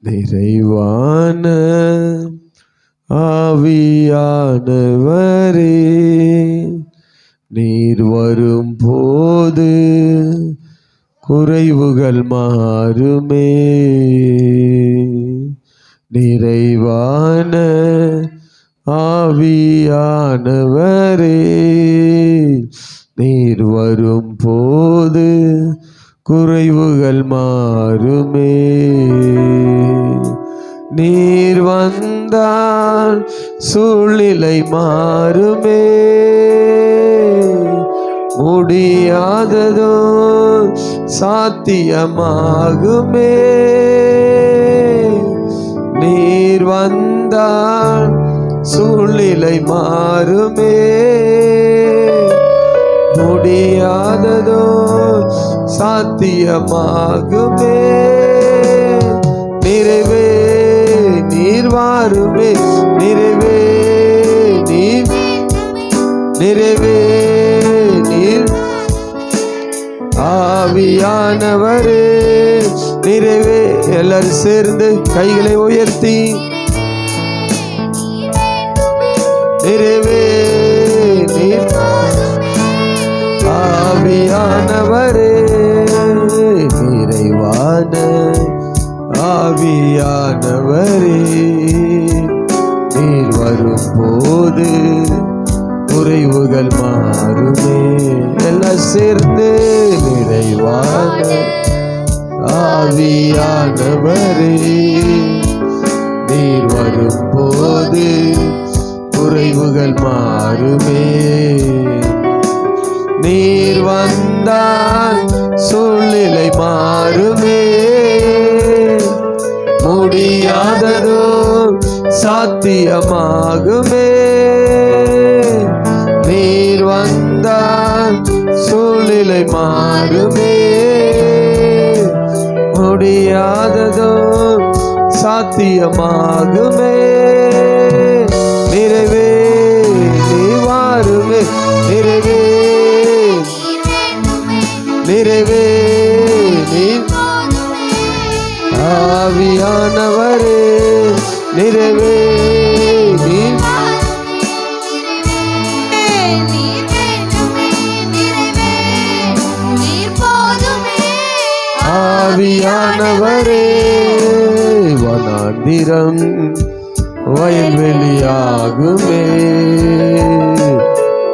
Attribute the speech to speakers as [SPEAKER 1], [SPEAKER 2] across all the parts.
[SPEAKER 1] நிறைவான ஆவியானவரே, நீர் வரும் போது குறைவுகள் மாறுமே. நிறைவான ஆவியானவரே, நீர் வரும் போது குறைவுகள் மாறுமே. நீர் வந்தால் சூழ்நிலை மாறுமே. முடியாததோ சாத்தியமாகுமே. நீர் வந்தால் சூழ்நிலை மாறுமே. முடியாததோ சாத்தியமாகுமே. நிறைவே நீர் வாருமே. நிறைவே நீர், நிறைவே நீர் ஆவியானவரே, நிறைவே. எல்லாரும் சேர்ந்து கைகளை உயர்த்தி நிறைவே நீர் ஆவியானவரே, நிறைவான ஆவியானவரே, நீர் வரும் போது குறைவுகள் மாறுமே. எல்லாம் சேர்ந்து நிறைவான ஆவியானவரே, நீர் வரும் போது குறைவுகள் மாறுமே. நீர் வந்தால் சூழ்நிலை மாறுமே. முடியாததோ சாத்தியமாகுமே. நீர் வந்தால் சூழ்நிலை மாறுமே. முடியாததோ சாத்தியமாகுமே. நிறைவே நீ வாருமே. நிறைவே நிறைவே நீர் ஆவியானவரே, நிறைவே நீர் ஆவியானவரே. வனாந்திரம் வயல்வெளியாகுமே.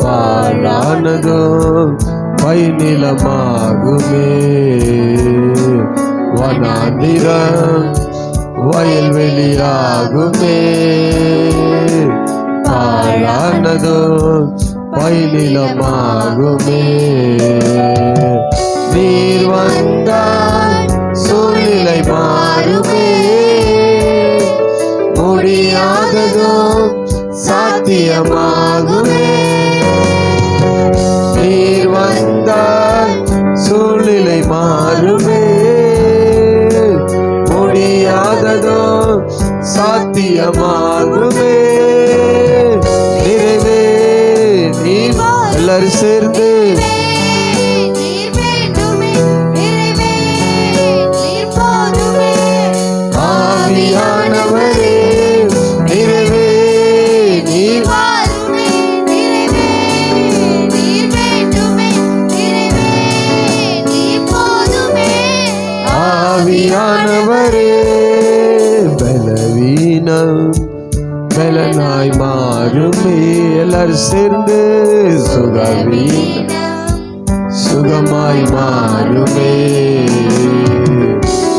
[SPEAKER 1] பாழானதோ பைநிலமாகுமே. வனாந்திரம் வயல்வெளியாகுமே. பாழானதோ பைநிலமாகுமே. நீர் வந்தால் சூழ்நிலை மாறுமே. முடியாததோ சாத்தியமாகுமே. நீர் வந்தால் சூழ்நிலை மாறுமே. முடியாததோ சாத்தியமாகுமே. நிறைவே நீர், எல்லாரும் சேர்ந்து ஆவியானவரே, நிறைவே நீர் ஆவியானவரே. பலவீனம் பலனாய் மாறுமே. எல்லாரும் சேர்ந்து சுகவீனம் சுகமாய் மாறுமே.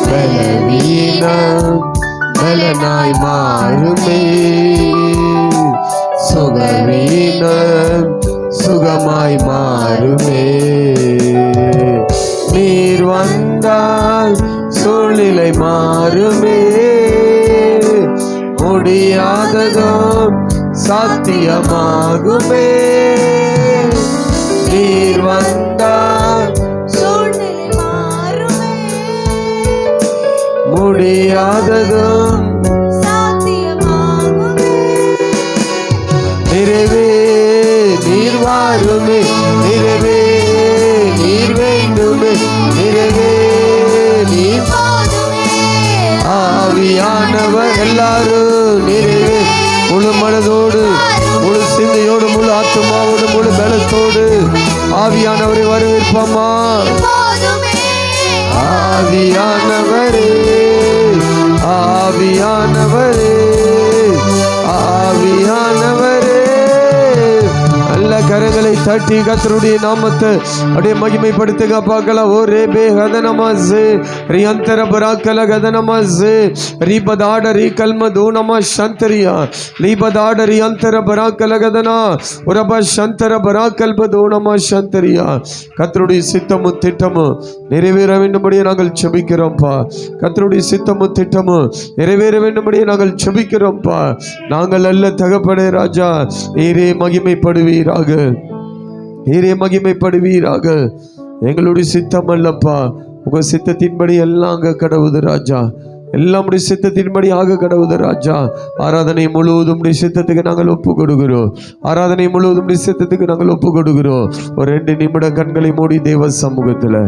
[SPEAKER 1] பலவீனம் பலனாய் மாறுமே. சுகவீனம் சுகமாய் மாறுமே. நீர் வந்தால் சூழ்நிலை மாறுமே. முடியாததோ சாத்தியமாகுமே. நீர் வந்தால்
[SPEAKER 2] சூழ்நிலை மாறுமே.
[SPEAKER 1] முடியாததோ
[SPEAKER 2] சாத்தியமாகுமே.
[SPEAKER 1] நிறைவே நீர் வாருமே. நிறைவே நீர் வேண்டுமே. நிறைவே நீர்
[SPEAKER 2] போதுமே.
[SPEAKER 1] ஆவியானவர் எல்லாரும் நிறைவே முழு மனதோடு முழு சிந்தையோடு முழு ஆத்மாவோடு முழு பலத்தோடு ஆவியானவரை வரவேற்போமா.
[SPEAKER 2] எப்போதுமே
[SPEAKER 1] ஆவியானவரே ஆவியானவரே ஆவியானவரே. நல்ல கரங்களை தட்டி கர்த்தருடைய நாமத்தை அப்படியே மகிமைப்படுத்துங்க பார்க்கலாம். ஓ ரேபே கதனமாசே ரியந்தர பராக்கல கதனமாசே ரீபதாட ரீகல்ம தூனமா சந்தரியா லீபதாட ரியந்தர பராக்கல கதனா உரப சந்தர பராக்கல்ப தூனமா சந்தரியா. கர்த்தருடைய சித்தமும் திட்டமும் நிறைவேற வேண்டும்படியே நாங்கள் செபிக்கிறோம்ப்பா. கர்த்தருடைய சித்தமும் திட்டமும் நிறைவேற வேண்டும்படியே நாங்கள் செபிக்கிறோம்ப்பா. நாங்கள் அல்ல தகப்பனே ராஜா, நீரே மகிமைப்படுவீராக, நீரே மகிமைப்படுவீராக. எங்களுடைய சித்தம் அல்லப்பா, உங்க சித்தத்தின்படி எல்லாம் அங்க கடவுது ராஜா, எல்லாம் உடைய சித்தத்தின்படி ஆக கடவுது ராஜா. ஆராதனை முழுவதும் உடைய சித்தத்துக்கு நாங்கள் ஒப்பு கொடுக்கிறோம். ஆராதனை முழுவதும் உடைய சித்தத்துக்கு நாங்கள் ஒப்பு கொடுக்கிறோம். ஒரு 2 நிமிடம் கண்களை மூடி தேவ சமூகத்துல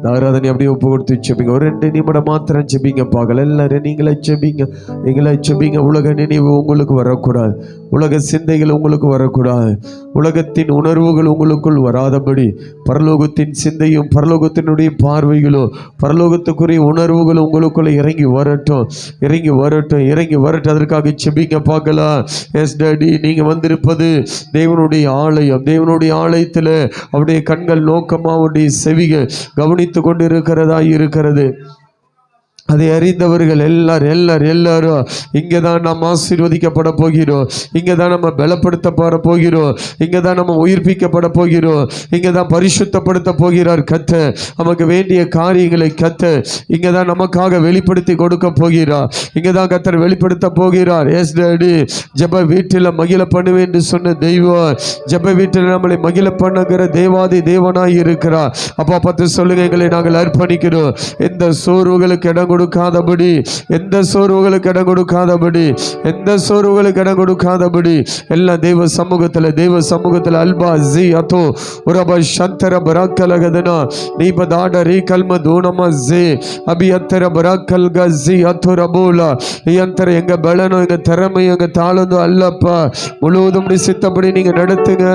[SPEAKER 1] ஆராதனை அப்படியே ஒப்பு கொடுத்து செபிங்க. ஒரு 2 நிமிடம் மாத்திரம் செபிங்க பாக்கல. எல்லாரும் நீங்களே செபிங்க, நீங்களே செபிங்க. உலக நினைவு உங்களுக்கு வரக்கூடாது, உலக சிந்தைகள் உங்களுக்கு வரக்கூடாது, உலகத்தின் உணர்வுகள் உங்களுக்குள் வராதபடி பரலோகத்தின் சிந்தையும் பரலோகத்தினுடைய பார்வைகளோ பரலோகத்துக்குரிய உணர்வுகள் உங்களுக்குள்ள இறங்கி வரட்டும், இறங்கி வரட்டும், இறங்கி வரட்டும். அதற்காக செபிங்க பார்க்கலாம். எஸ் டாடி, நீங்க வந்திருப்பது தேவனுடைய ஆலயம். தேவனுடைய ஆலயத்தில் அவருடைய கண்கள் நோக்கமா அவருடைய செவிகள் கவனித்து கொண்டு இருக்கிறதா இருக்கிறது. அதை அறிந்தவர்கள் எல்லாரும் இங்கே தான் நாம் ஆசீர்வதிக்கப்பட போகிறோம், இங்கே தான் நம்ம பலப்படுத்தப்பட போகிறோம், இங்கே தான் நம்ம உயிர்ப்பிக்கப்பட போகிறோம், இங்கே தான் பரிசுத்தப்படுத்த போகிறார் கர்த்தர். நமக்கு வேண்டிய காரியங்களை கர்த்தர் இங்கே தான் நமக்காக வெளிப்படுத்தி கொடுக்க போகிறார், இங்கே தான் கர்த்தர் வெளிப்படுத்த போகிறார். எஸ் டாடி, ஜெப வீட்டில் மகிழ பண்ணுவேன் என்று சொன்ன தெய்வம் ஜெப வீட்டில் நம்மளை மகிழ பண்ணுகிற தேவாதி தேவனாய் இருக்கிறார். அப்பா பார்த்து சொல்லுங்க, எங்களை நாங்கள் அர்ப்பணிக்கிறோம். எந்த சோர்வுகளுக்கு இடம் கொடுக்காதபடி, எந்த சோர்வுகளுக்கு இடம் கொடுக்காதபடி, எந்த சோர்வுகளுக்கு இடம் கொடுக்காதபடி எல்லாம் தெய்வ சமூகத்தில் அல்பா ஜி அதோ உரப சந்தர பராக்கலகதனா நீபதாட ரீகல்ம தூனமா ஜே அபியத்தர பராக்கல் கஜி அதோ ரபோலா. ஐயந்தர எங்க பலனோ எங்க திறமை எங்க தாளந்தோ அல்லப்பா, முழுவதும் சித்தப்படி நீங்க நடத்துங்க,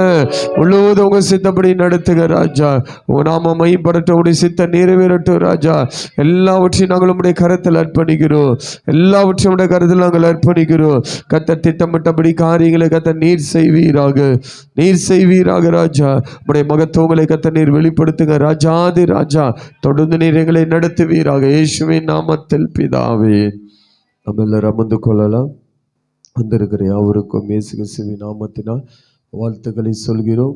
[SPEAKER 1] முழுவதும் உங்க சித்தப்படி நடத்துங்க ராஜா. உங்க நாம மைப்படட்டும், உடைய சித்த நிறைவேறட்டும் ராஜா. எல்லாவற்றையும் நாங்கள் உடைய கரத்தில் அர்ப்பணிக்கிறோம், எல்லாவற்றையும் உடைய கரத்தில் நாங்கள் அர்ப்பணிக்கிறோம். கர்த்தர் திட்டமிட்டபடி காரியங்களை கர்த்தர் நீர் செய்வீராக, நீர் செய்வீராக ராஜா. உடைய மகத்துவங்களை கர்த்தர் நீர் வெளிப்படுத்துங்க ராஜாதி ராஜா. தொடர்ந்து நீர் எங்களை நடத்துவீராக, இயேசுவின் நாமத்தில் பிதாவே. நம்ம எல்லாரும் அமர்ந்து கொள்ளலாம். வந்திருக்கிற யாவருக்கும் இயேசு கிறிஸ்துவின் நாமத்தினால் வாழ்த்துக்களை சொல்கிறோம்.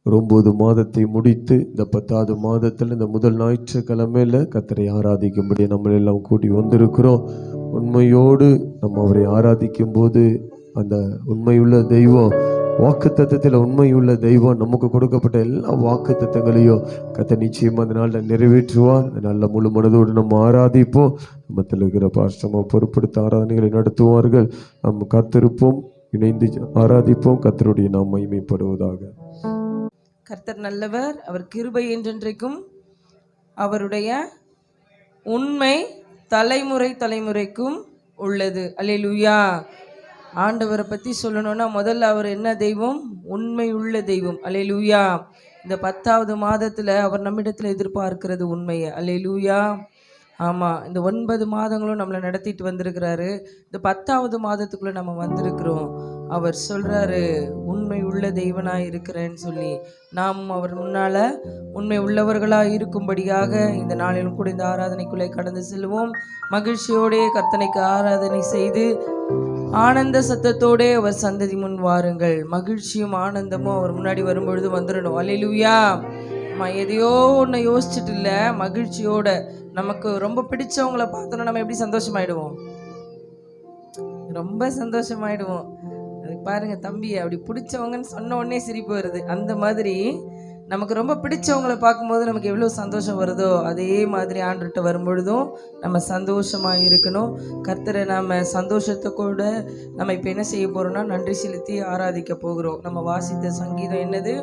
[SPEAKER 1] 9 மாதத்தை முடித்து இந்த 10வது மாதத்தில் இந்த முதல் ஞாயிற்றுக்கிழமையில் கர்த்தரை ஆராதிக்கும்படி நம்ம எல்லாம் கூடி வந்திருக்கிறோம். உண்மையோடு நம்ம அவரை ஆராதிக்கும் போது அந்த உண்மையுள்ள தெய்வம், வாக்குத்தத்தத்தில் உண்மையுள்ள தெய்வம், நமக்கு கொடுக்கப்பட்ட எல்லா வாக்குத்தத்தங்களையும் கர்த்தர் நிச்சயமாக அந்த நாளில் நிறைவேற்றுவார். அந்த நாளில் முழு மனதோடு நம்ம ஆராதிப்போம். நம்ம இருக்கிற பாஸ்டமாக பொறுப்படுத்த ஆராதனைகளை நடத்துவார்கள். நம்ம காத்திருப்போம், இணைந்து ஆராதிப்போம். கர்த்தருடைய நாம் மகிமைப்படுவதாக.
[SPEAKER 3] கர்த்தர் நல்லவர், அவர் கிருபை என்றென்றைக்கும், அவருடைய உண்மை தலைமுறைக்கும் உள்ளது. அல்லேலூயா. ஆண்டவரை பற்றி சொல்லணும்னா முதல்ல அவர் என்ன தெய்வம்? உண்மை உள்ள தெய்வம். அல்லேலூயா. இந்த 10வது மாதத்தில் அவர் நம்மிடத்தில் எதிர்பார்க்கிறது உண்மையை. அல்லேலூயா. ஆமாம், இந்த 9 மாதங்களும் நம்மளை நடத்திட்டு வந்திருக்கிறாரு. இந்த 10வது மாதத்துக்குள்ளே நம்ம வந்திருக்கிறோம். அவர் சொல்கிறாரு, உண்மை உள்ள தெய்வனாக இருக்கிறேன்னு சொல்லி நாம் அவர் முன்னால் உண்மை உள்ளவர்களாக இருக்கும்படியாக இந்த நாளிலும் கூட இந்த ஆராதனைக்குள்ளே கடந்து செல்வோம். மகிழ்ச்சியோடே கர்த்தனைக்கு ஆராதனை செய்து ஆனந்த சத்தத்தோடே அவர் சந்ததி முன் வாருங்கள். மகிழ்ச்சியும் ஆனந்தமும் அவர் முன்னாடி வரும்பொழுது வந்துடணும். அல்லேலூயா. நம்ம எதையோ ஒன்று யோசிச்சுட்டு இல்லை, மகிழ்ச்சியோட நமக்கு ரொம்ப பிடிச்சவங்கள பார்த்தோன்னா நம்ம எப்படி சந்தோஷமாயிடுவோம்? ரொம்ப சந்தோஷமாயிடுவோம். அது பாருங்க தம்பி, அப்படி பிடிச்சவங்கன்னு சொன்ன உடனே சிரிப்பு வருது. அந்த மாதிரி நமக்கு ரொம்ப பிடிச்சவங்களை பார்க்கும்போது நமக்கு எவ்வளோ சந்தோஷம் வருதோ அதே மாதிரி ஆண்டுகிட்ட வரும்பொழுதும் நம்ம சந்தோஷமாக இருக்கணும். கர்த்தரை நம்ம சந்தோஷத்தை கூட நம்ம இப்போ என்ன செய்ய போகிறோம்னா நன்றி செலுத்தி ஆராதிக்க போகிறோம். நம்ம வாசித்த சங்கீதம் என்னது?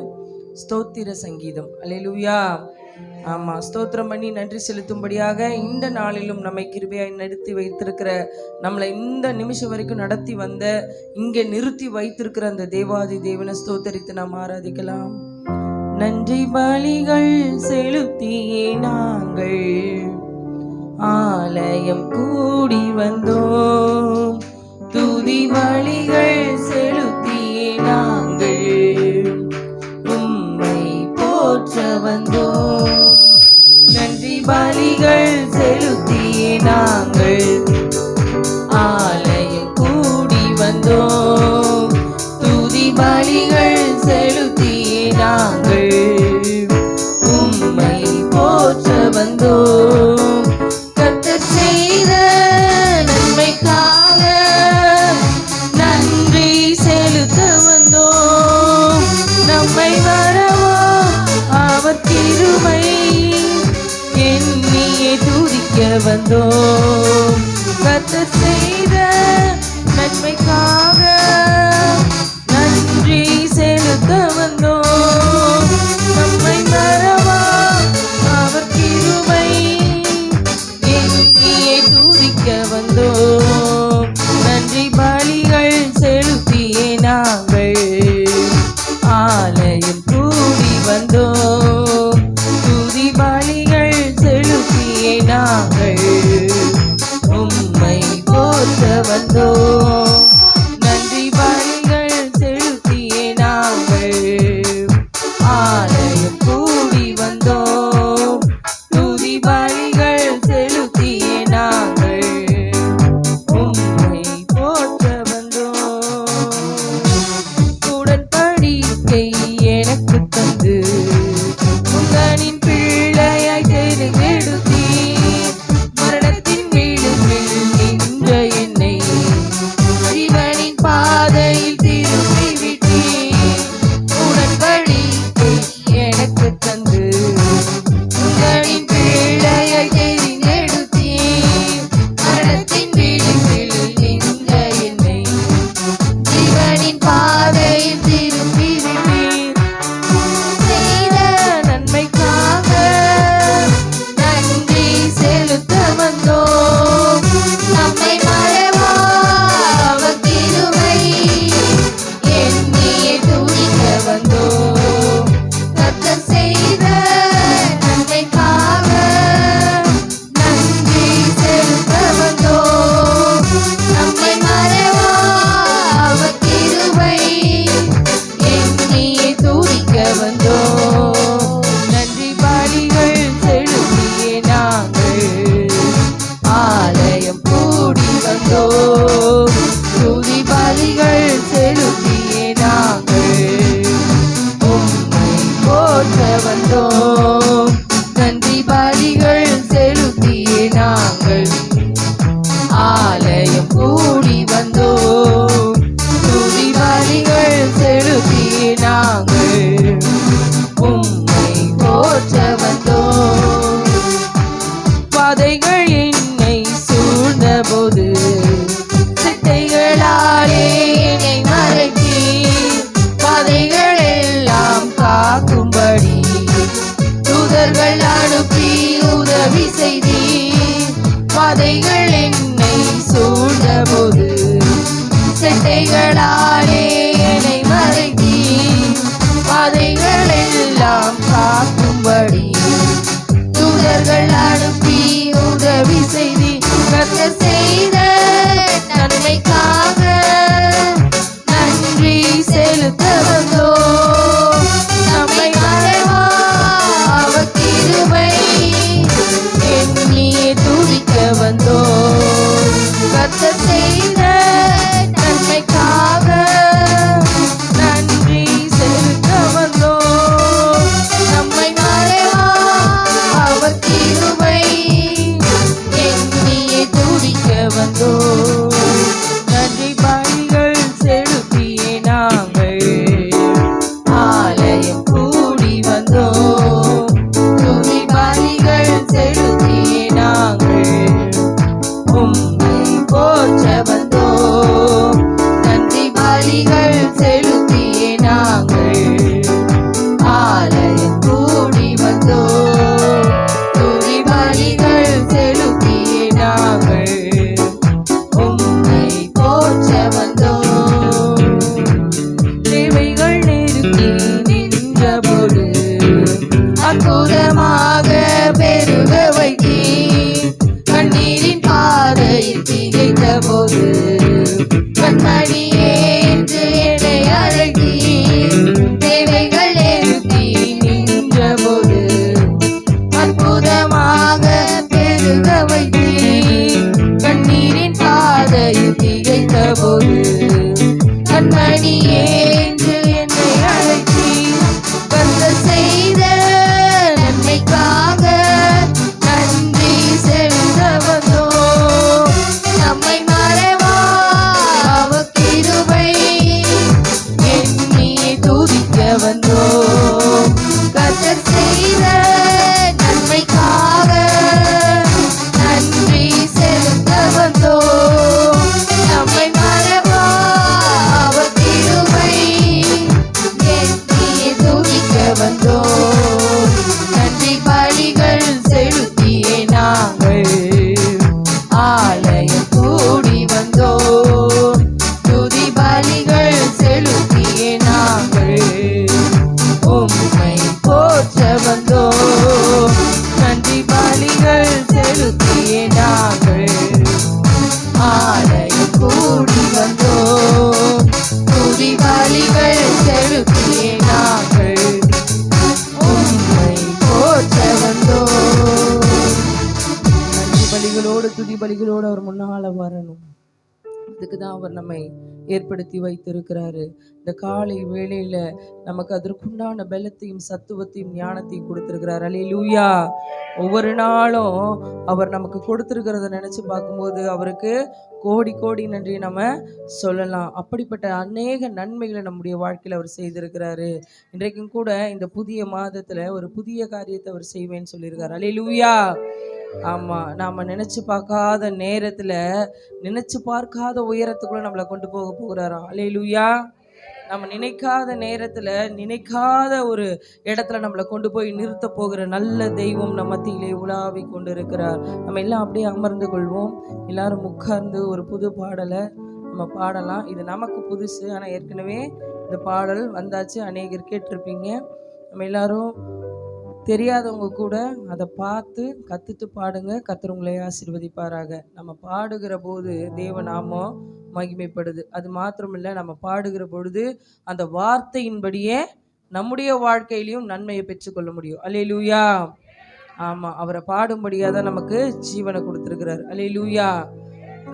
[SPEAKER 3] ஸ்தோத்திர சங்கீதம். அல்லேலூயா. ஆமா, ஸ்தோத்திரம் பண்ணி நன்றி செலுத்தும்படியாக இந்த நாளிலும் நம்மை கிருபையாய் நடத்தி வைத்திருக்கிற, நம்மளை இந்த நிமிஷம் வரைக்கும் நடத்தி வந்த, இங்கே நிறுத்தி வைத்திருக்கிற அந்த தேவாதி தேவனை ஸ்தோத்தரித்து நாம் ஆராதிக்கலாம். நன்றி பலிகள் செலுத்தியே நாங்கள் ஆலயம் கூடி வந்தோம். துதி பலிகள் செலுத்தியே நாங்கள் உம்மை போற்ற வந்தோம். நன்றி பலிகள் செலுத்தியே நாங்கள் ஆலயம் கூடி வந்தோம். துதி பலிகள் செலுத்தியே நாங்கள் உம்மை போற்ற வந்தோம். கர்த்தர் செய்த நன்மைக்காக நன்றி செலுத்த வந்தோம். நம்மை வரவோ அவர் கிருபை எண்ணியே துதிக்க வந்தோம். கர்த்தர் செய்த நன்மைக்காக நன்றி செலுத்த வந்தோம். நம்மை மறவா அவர் கிருபை எண்ணியே துதிக்க வந்தோம். நன்றி பலிகள் செலுத்தியே நாங்கள் ஆலயம் கூடி வந்தோம். துதி பலிகள் செலுத்தியே நாங்கள் உம்மை போற்ற வந்தோம். நன்றி பலிகள் செலுத்தியே நாங்கள் ஆலயம் கூடி வந்தோம். துதி பலிகள் செலுத்தியே நாங்கள் உம்மை போற்ற வந்தோம். உடன்படிக்கை எனக்கு தந்து உங்களின் பிள்ளையாய் தெரிந்தெடுத்தீ. மரணத்தின் விளிம்பில் நின்ற என்னை ஜீவனின் பாதையில் திருப்பி விட்டீ. உடன்படிக்கை எனக்கு தந்து உங்களின் பிள்ளையாய் தெரிந்தெடுத்தீ. மரணத்தின் விளிம்பில் நின்ற என்னை ஜீவனின் பாதையில் திருப்பி விட்டீர். செய்த நன்மைக்காக நன்றி செலுத்த வந்தோம். நம்மை மறவா அவர் கிருபை எண்ணியே துதிக்க வந்தோம். கர்த்தர் செய்த நன்மைக்காக நன்றி செலுத்த வந்தோம். நம்மை மறவா அவர் கிருபை எண்ணியே துதிக்க வந்தோம். நன்றி பலிகள் செலுத்தியே நாங்கள் ஆலயம் கூடி வந்தோம். துதி பலிகள் செலுத்தியே நாங்கள் உம்மை போற்ற வந்தோம். நன்றி பலிகள் செலுத்தியே நாங்கள் ஆலயம் கூடி வந்தோம். துதி பலிகள் செலுத்தியே நாங்கள் உம்மை போற்ற வந்தோம். பாதைகள் என்னை சூழ்ந்தபோது சிட்டைகளாலே என்னை மறைத்தீர். பாதைகள் எல்லாம் காக்கும்படி தூதர்கள் அனுப்பி உதவி செய்தீர். பாதைகள் என்னை சூழ்ந்தபோது செட்டைகளாலே என்னை மறைத்தீர். பாதைகள் எல்லாம் காக்கும்படி தூதர்கள் அனுப்பி உதவி செய்தீர். கர்த்தர் செய்த நன்மைக்காக நன்றி செலுத்த வந்தோம். நம்மை மறவா அவர் கிருபை எண்ணியே துதிக்க வந்தோம். கர்த்தர் செய்த நன்மைக்காக வந்தோம்.
[SPEAKER 2] கர்த்தர் செய்த நன்மைக்காக நன்றி செலுத்த வந்தோம். நம்மை மறவா அவர் கிருபை எண்ணியே துதிக்க வந்தோம். நன்றி பலிகள் செலுத்தியே நாங்கள் ஆலயம் கூடி வந்தோம். துதி பலிகள் செலுத்தியே நாங்கள் உம்மை போற்ற வந்தோம். நன்றி பலிகள் செலுத்தியே நாங்கள் ஆலயம் கூடி வந்தோம். துதி பலிகள் செலுத்தியே நாங்கள் உம்மை போற்ற வந்தோம்.
[SPEAKER 3] நன்றி பலிகளோடு துதி பலிகளோடு அவர் முன்னால வரணும். அதுக்கு தான் அவர் நம்மை ஏற்படுத்தி வைத்திருக்கிறாரு. இந்த காலை வேளையில நமக்கு அதற்குண்டான பலத்தையும் சத்துவத்தையும் ஞானத்தையும் கொடுத்திருக்கிறார். அல்லேலூயா. ஒவ்வொரு நாளும் அவர் நமக்கு கொடுத்திருக்கிறத நினைச்சு பார்க்கும்போது அவருக்கு கோடி கோடி நன்றி நம்ம சொல்லலாம். அப்படிப்பட்ட அநேக நன்மைகளை நம்முடைய வாழ்க்கையில் அவர் செய்திருக்கிறாரு. இன்றைக்கும் கூட இந்த புதிய மாதத்துல ஒரு புதிய காரியத்தை அவர் செய்வேன்னு சொல்லியிருக்காரு. அல்லேலூயா. ஆமா, நாம நினைச்சு பார்க்காத நேரத்துல நினைச்சு பார்க்காத உயரத்துக்குள்ள நம்மளை கொண்டு போக போகிறாராம். அல்லேலூயா. நம்ம நினைக்காத நேரத்துல நினைக்காத ஒரு இடத்துல நம்மளை கொண்டு போய் நிறுத்த போகிற நல்ல தெய்வம் நம்ம மத்தியிலே உலாவி கொண்டு இருக்கிறார். நம்ம எல்லாம் அப்படியே அமர்ந்து கொள்வோம். எல்லாரும் உட்கார்ந்து ஒரு புது பாடலை நம்ம பாடலாம். இது நமக்கு புதுசு, ஆனா ஏற்கனவே இந்த பாடல் வந்தாச்சு, அநேகர் கேட்டிருப்பீங்க. நம்ம எல்லாரும் தெரியாதவங்க கூட அதை பார்த்து கற்றுட்டு பாடுங்க. கர்த்தர் உங்களை ஆசீர்வதிப்பாராக. நம்ம பாடுகிற போது தேவநாமம் மகிமைப்படுது. அது மாத்திரமில்லை, நம்ம பாடுகிற பொழுது அந்த வார்த்தையின்படியே நம்முடைய வாழ்க்கையிலையும் நன்மையை பெற்றுக்கொள்ள முடியும். அல்லேலூயா. ஆமாம், அவரை பாடும்படியாக தான் நமக்கு ஜீவனை கொடுத்துருக்கிறார். அல்லேலூயா.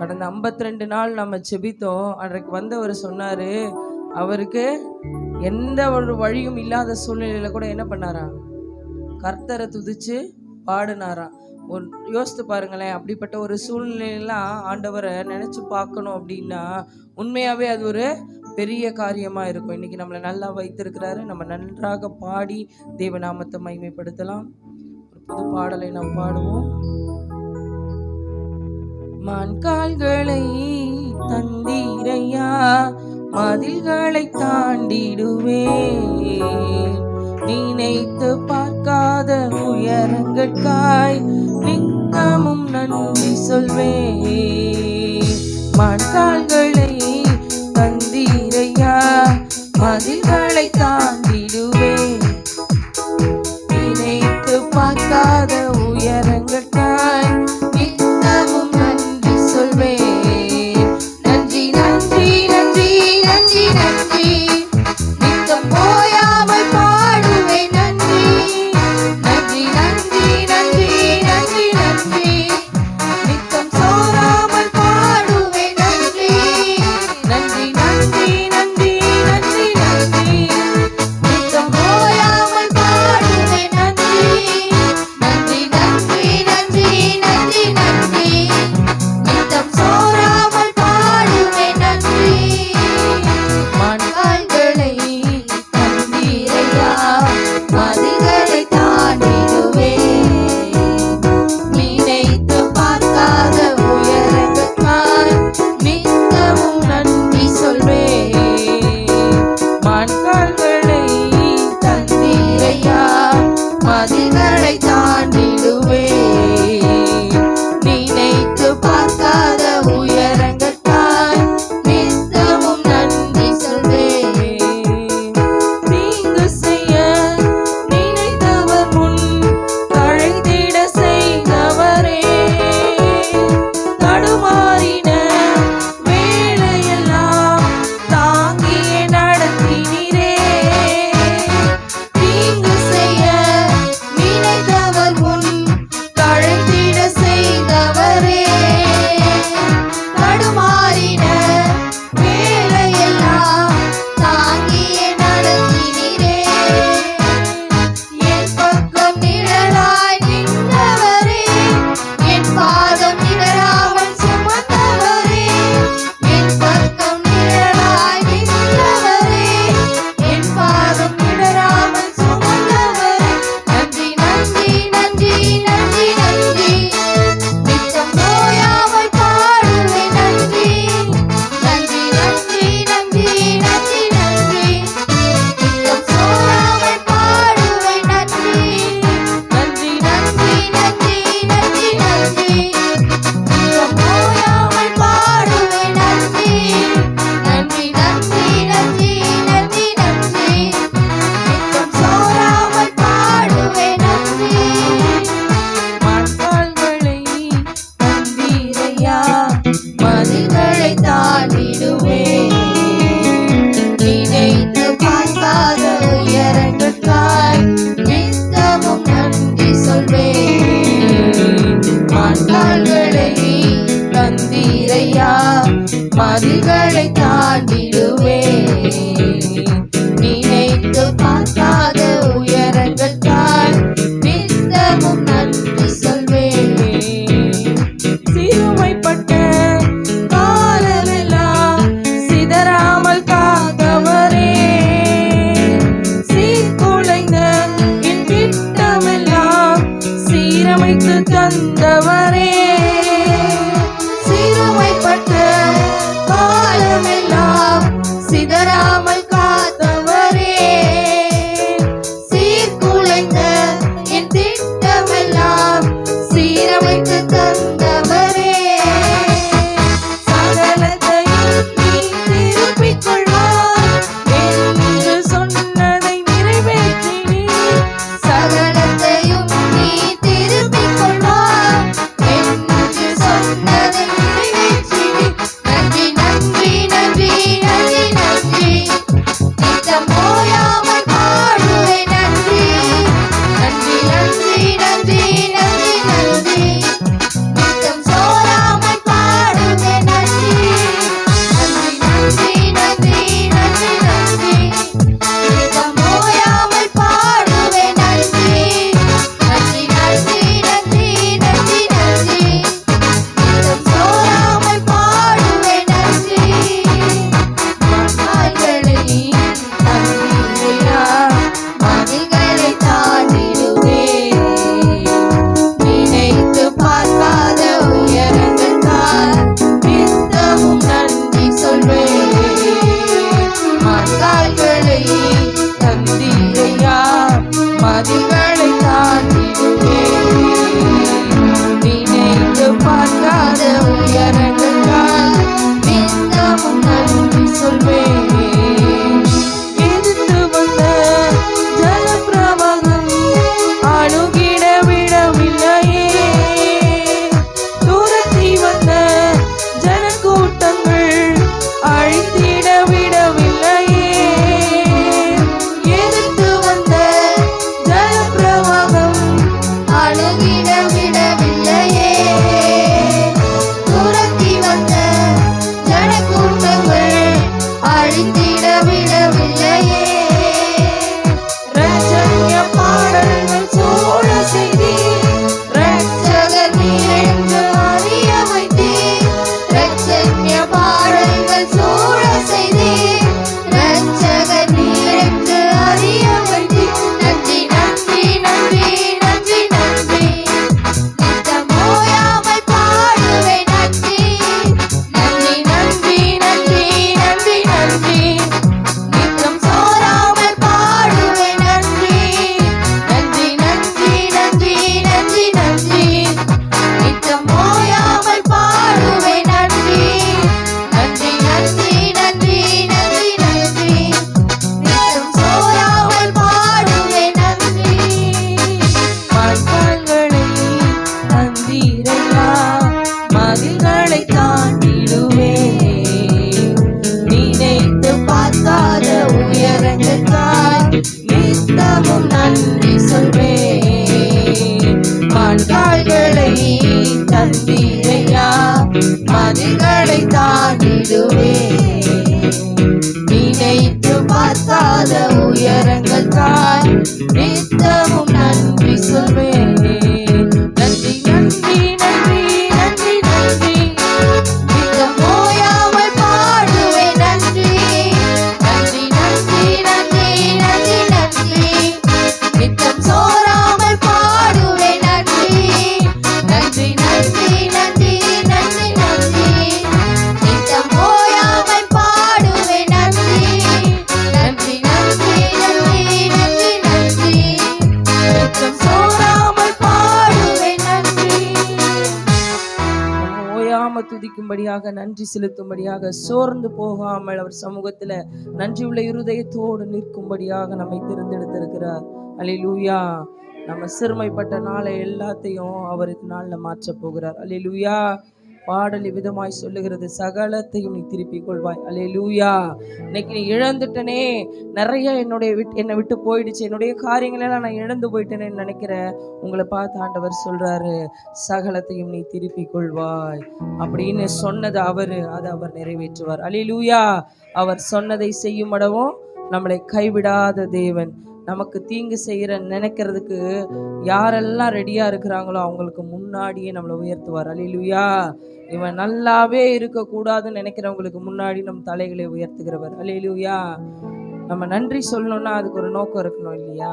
[SPEAKER 3] கடந்த 52 நாள் நம்ம செபித்தோம். அன்றைக்கு வந்தவர் சொன்னார், அவருக்கு எந்த ஒரு வழியும் இல்லாத சூழ்நிலையில் கூட என்ன பண்ணாரா, கர்த்தரை துதிச்சு பாடினாராம். ஒரு யோசித்து பாருங்களேன், அப்படிப்பட்ட ஒரு சூழ்நிலையெல்லாம் ஆண்டவரை நினச்சி பார்க்கணும் அப்படின்னா உண்மையாகவே அது ஒரு பெரிய காரியமாக இருக்கும். இன்றைக்கி நம்மளை நல்லா வைத்திருக்கிறாரு. நம்ம நன்றாக பாடி தேவநாமத்தை மகிமைப்படுத்தலாம். ஒரு புது பாடலை நாம் பாடுவோம். மான்கால்களை தந்தீரையா, மதில்களை தாண்டிடுவேன். நினைத்து பார்க்காத உயரங்கட்காய் நித்தமும் நன்றி சொல்வேன். மான்கால்களை தந்தீரையா, மதில்களை தாண்டிடுவேன். நினைத்து பார்க்காத உயரங்கட்காய் நித்தமும் நன்றி சொல்வேன். நன்றி நன்றி நன்றி நன்றி நன்றி நித்தம் போயாமல் பாடுவேன். நன்றி நன்றி நன்றி நன்றி நன்றி நன்றி நித்தம் சோராமல் பாடுவேன். நன்றி நன்றி நன்றி நன்றி நன்றி நன்றி
[SPEAKER 2] நித்தமும் நன்றி சொல்வேன். நன்றி நன்றி நன்றி நன்றி நன்றி, நித்தம் ஓயாமல் பாடுவேன் நன்றி. நன்றி நன்றி நன்றி நன்றி நன்றி, நித்தம் சோராமல் பாடுவேன் நன்றி. நன்றி நன்றி நன்றி நன்றி நன்றி, நித்தம் ஓயாமல் பாடுவேன் நன்றி. நன்றி நன்றி நன்றி நன்றி நன்றி, நித்தம் சோராமல் பாடுவேன் நன்றி.
[SPEAKER 3] ஓயாம துதிக்கும்படியாக, நன்றி செலுத்தும்படியாக, சோர்ந்து போகாமல் அவர் சமூகத்துல நன்றியுள்ள இருதயத்தோடு நிற்கும்படியாக நம்மை தேர்ந்தெடுத்திருக்கிறார். அல்லேலூயா. நம்ம சிறுமைப்பட்ட நாளை எல்லாத்தையும் அவர் இந்த நாள்ல மாற்ற போகிறார். அல்லேலூயா. பாடல் விதமாய் சொல்லுகிறது, சகலத்தையும் நீ திருப்பிக் கொள்வாய். அல்லேலூயா. இன்னைக்கு நீ இழந்துட்டனே, நிறைய என்னை விட்டு போயிடுச்சு, என்னுடைய காரியங்களெல்லாம் நான் இழந்து போயிட்டேனேன்னு நினைக்கிற உங்களை பார்த்து ஆண்டவர் சொல்றாரு, சகலத்தையும் நீ திருப்பிக் கொள்வாய் அப்படின்னு சொன்னது அவரு, அதை அவர் நிறைவேற்றுவார். அல்லேலூயா. அவர் சொன்னதை செய்யும் இடவும் நம்மளை கைவிடாத தேவன். நமக்கு தீங்கு செய்யற நினைக்கிறதுக்கு யாரெல்லாம் ரெடியா இருக்கிறாங்களோ அவங்களுக்கு முன்னாடியே நம்மளை உயர்த்துவார். அல்லேலூயா. இவன் நல்லாவே இருக்கக்கூடாதுன்னு நினைக்கிறவங்களுக்கு முன்னாடி நம் தலைகளை உயர்த்துகிறவர். அல்லேலூயா. நம்ம நன்றி சொல்லணும்னா அதுக்கு ஒரு நோக்கம் இருக்கணும் இல்லையா?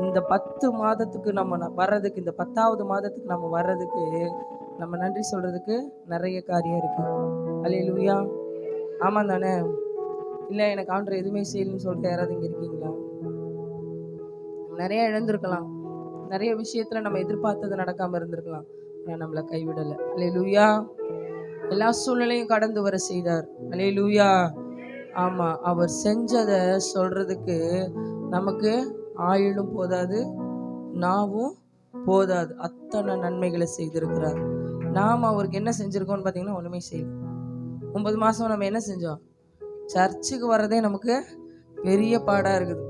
[SPEAKER 3] இந்த 10 மாதத்துக்கு நம்ம வர்றதுக்கு, இந்த 10வது மாதத்துக்கு நம்ம வர்றதுக்கு, நம்ம நன்றி சொல்றதுக்கு நிறைய காரியம் இருக்கு. அல்லேலூயா. ஆமா தானே? இல்லை எனக்கு ஆண்டவர் எதுவுமே செய்யலன்னு சொல்லிட்டு யாராவது இங்கே இருக்கீங்களா? நிறைய இழந்திருக்கலாம், நிறைய விஷயத்துல நம்ம எதிர்பார்த்தது நடக்காம இருந்திருக்கலாம், ஆனால் நம்மளை கைவிடலை. அல்லேலூயா. எல்லா சூழ்நிலையும் கடந்து வர செய்தார். அல்லேலூயா. ஆமா, அவர் செஞ்சதை சொல்றதுக்கு நமக்கு ஆயுளும் போதாது, நாவும் போதாது. அத்தனை நன்மைகளை செய்திருக்கிறார். நாம் அவருக்கு என்ன செஞ்சிருக்கோம்னு பார்த்தீங்கன்னா ஒன்றுமே செய்யல. 9 மாதம் நம்ம என்ன செஞ்சோம்? சர்ச்சுக்கு வர்றதே நமக்கு பெரிய பாடாக இருக்குது.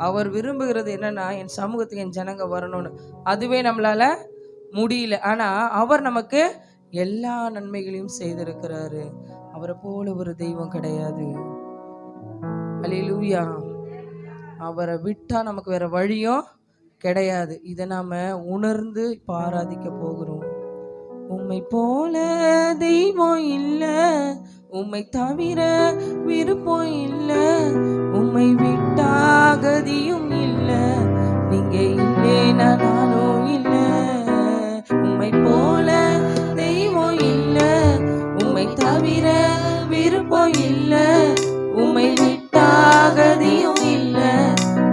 [SPEAKER 3] அவர் விரும்புகிறது என்னன்னா, என் சமூகத்துக்கு என் ஜனங்க வரணும்னு. அதுவே நம்மளால முடியல. ஆனா அவர் நமக்கு எல்லா நன்மைகளையும் செய்திருக்கிறாரு. அவரை போல ஒரு தெய்வம் கிடையாது. அல்லேலூயா. அவரை விட்டா நமக்கு வேற வழியும் கிடையாது. இதை நாம உணர்ந்து இப்ப ஆராதிக்க போகிறோம். உம்மை போல தெய்வம் இல்ல, உம்மை தவிர விருப்பம் இல்ல, உம்மை விட்டா கதியும் இல்ல, நீங்க இல்லேனா நானும் இல்ல. உம்மை போல தெய்வம் இல்ல, உம்மை தவிர விருப்பம் இல்ல, உம்மை விட்டா கதியும் இல்ல,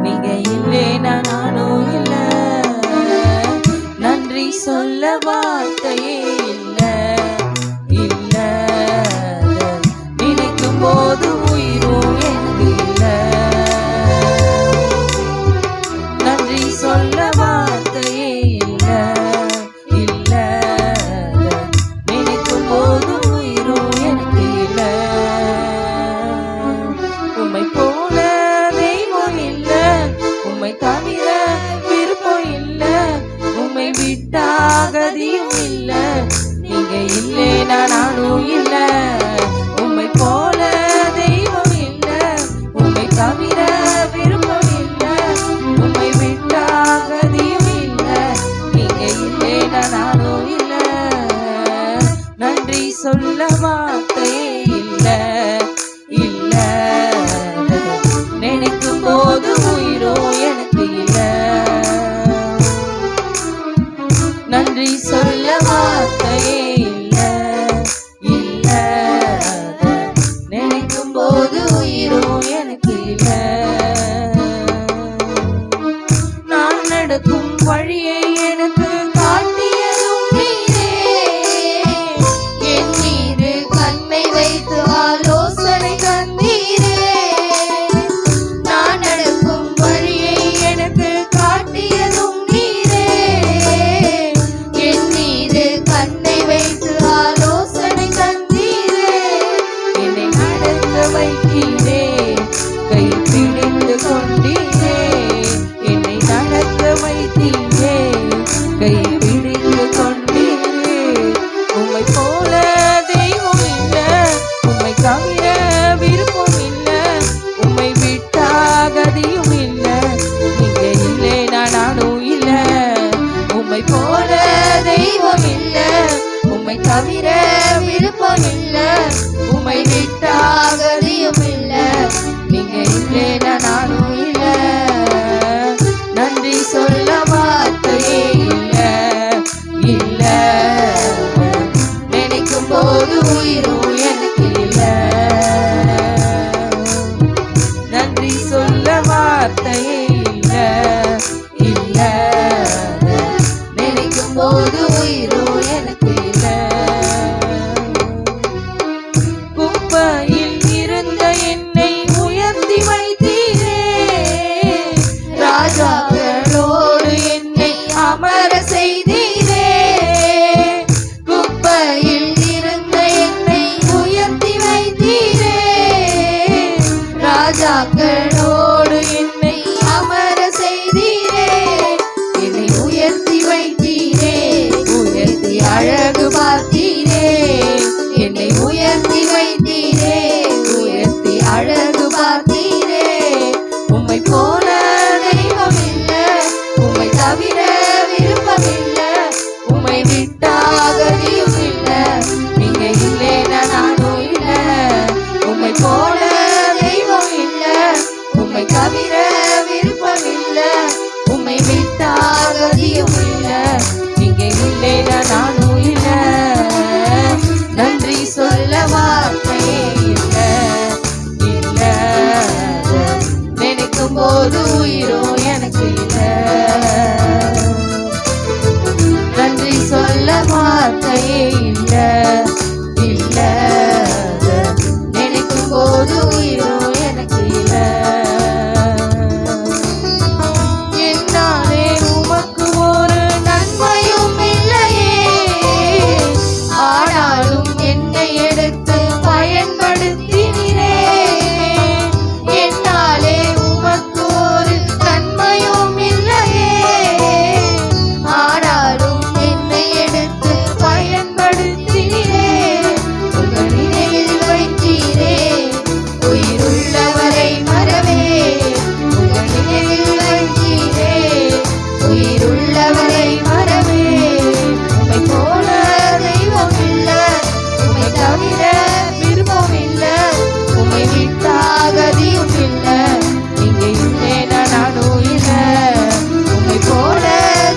[SPEAKER 3] நீங்க இல்லேனா நானும் இல்ல. நன்றி சொல்ல வார்த்தையே இல்ல, இல்ல, நினைக்கும் போது உயிரும் எனக்கு இல்ல. நன்றி சொல்ல வார்த்தையே இல்ல, இல்ல, நினைக்கும் போது உயிரும் எனக்கு இல்ல. உம்மை போல தெய்வம் இல்ல, உம்மை தவிர விருப்பம் இல்ல, உம்மை விட்டா கதியும் இல்ல, நீங்க இல்லேனா நானும் இல்ல. உம்மை போல தெய்வம் இல்ல, உம்மை தவிர விருப்பம் இல்ல, உம்மை விட்டா கதியும் இல்ல, நீங்க இல்லேனா நானும் இல்ல. நன்றி சொல்ல வார்த்தையே இல்ல, இல்ல, நினைக்கும் போது உயிரோ எனக்கு இல்ல. நன்றி சொல்ல வார்த்தையே இல்ல, இல்ல, நினைக்கும் போது உயிரும் எனக்கு இல்ல. நான் நடக்கும் வழியை எனக்கு காட்டியதும் நீரே, என் மீது வார்த்தையே இல்ல இல்ல, நினைக்கும் போது உயிரோ எனக்கு இல்ல. குப்பையில் இருந்த என்னை உயர்த்தி வைத்தீரே, ராஜாக்களோடு என்னை அமர செய்தீரே. குப்பையில் இருந்த என்னை உயர்த்தி வைத்தீரே, ராஜாக்களோடு என்னை அமர செய்தீரே. என்னை உயர்த்தி வைத்தீரே, உயர்த்தி அழகு பார்த்தீரே. என்னை உயர்த்தி வைத்தீரே, உயர்த்தி அழகு பார்த்தீரே. உம்மை போல தெய்வம் இல்ல, உம்மை தவிர விருப்பம் இல்ல, உம்மை விட்டாகதியும் இல்ல, நீங்க இல்லைன்னா நானும் இல்ல. உம்மை போல தெய்வம் இல்ல, உம்மை தவிர விருப்பம் இல்ல, உம்மை விட்டாகதியும் இல்ல, நீங்க இல்லைன்னா நானும் இல்ல. நன்றி சொல்ல வார்த்தையே இல்ல இல்ல, நினைக்கும் போது உயிரோ எனக்கு இல்ல. நன்றி சொல்ல வார்த்தையே இல்ல இல்ல, நினைக்கும் போது உயிரோ எனக்கு இல்ல. என்னாலே உமக்கு ஒரு நன்மையும் இல்லையே, ஆனாலும் என்னை எடுத்து பயன்படுத்தினீரே. என்னாலே உமக்கு ஒரு நன்மையும் இல்லையே, ஆனாலும் என்னை எடுத்து பயன்படுத்தினீரே. உங்க நினைவில் வைத்தீரே, உயிருள்ளவரை மறவே. உங்க நினைவில் வைத்தீரே, உயிருள்ளவரை மறவே. உம்மை போல தெய்வம் இல்ல, உம்மை தவிர விருப்பம் இல்ல, உம்மை விட்டாகதியும் இல்ல, நீங்க இல்லைன்னா நானும் இல்ல. உம்மை போல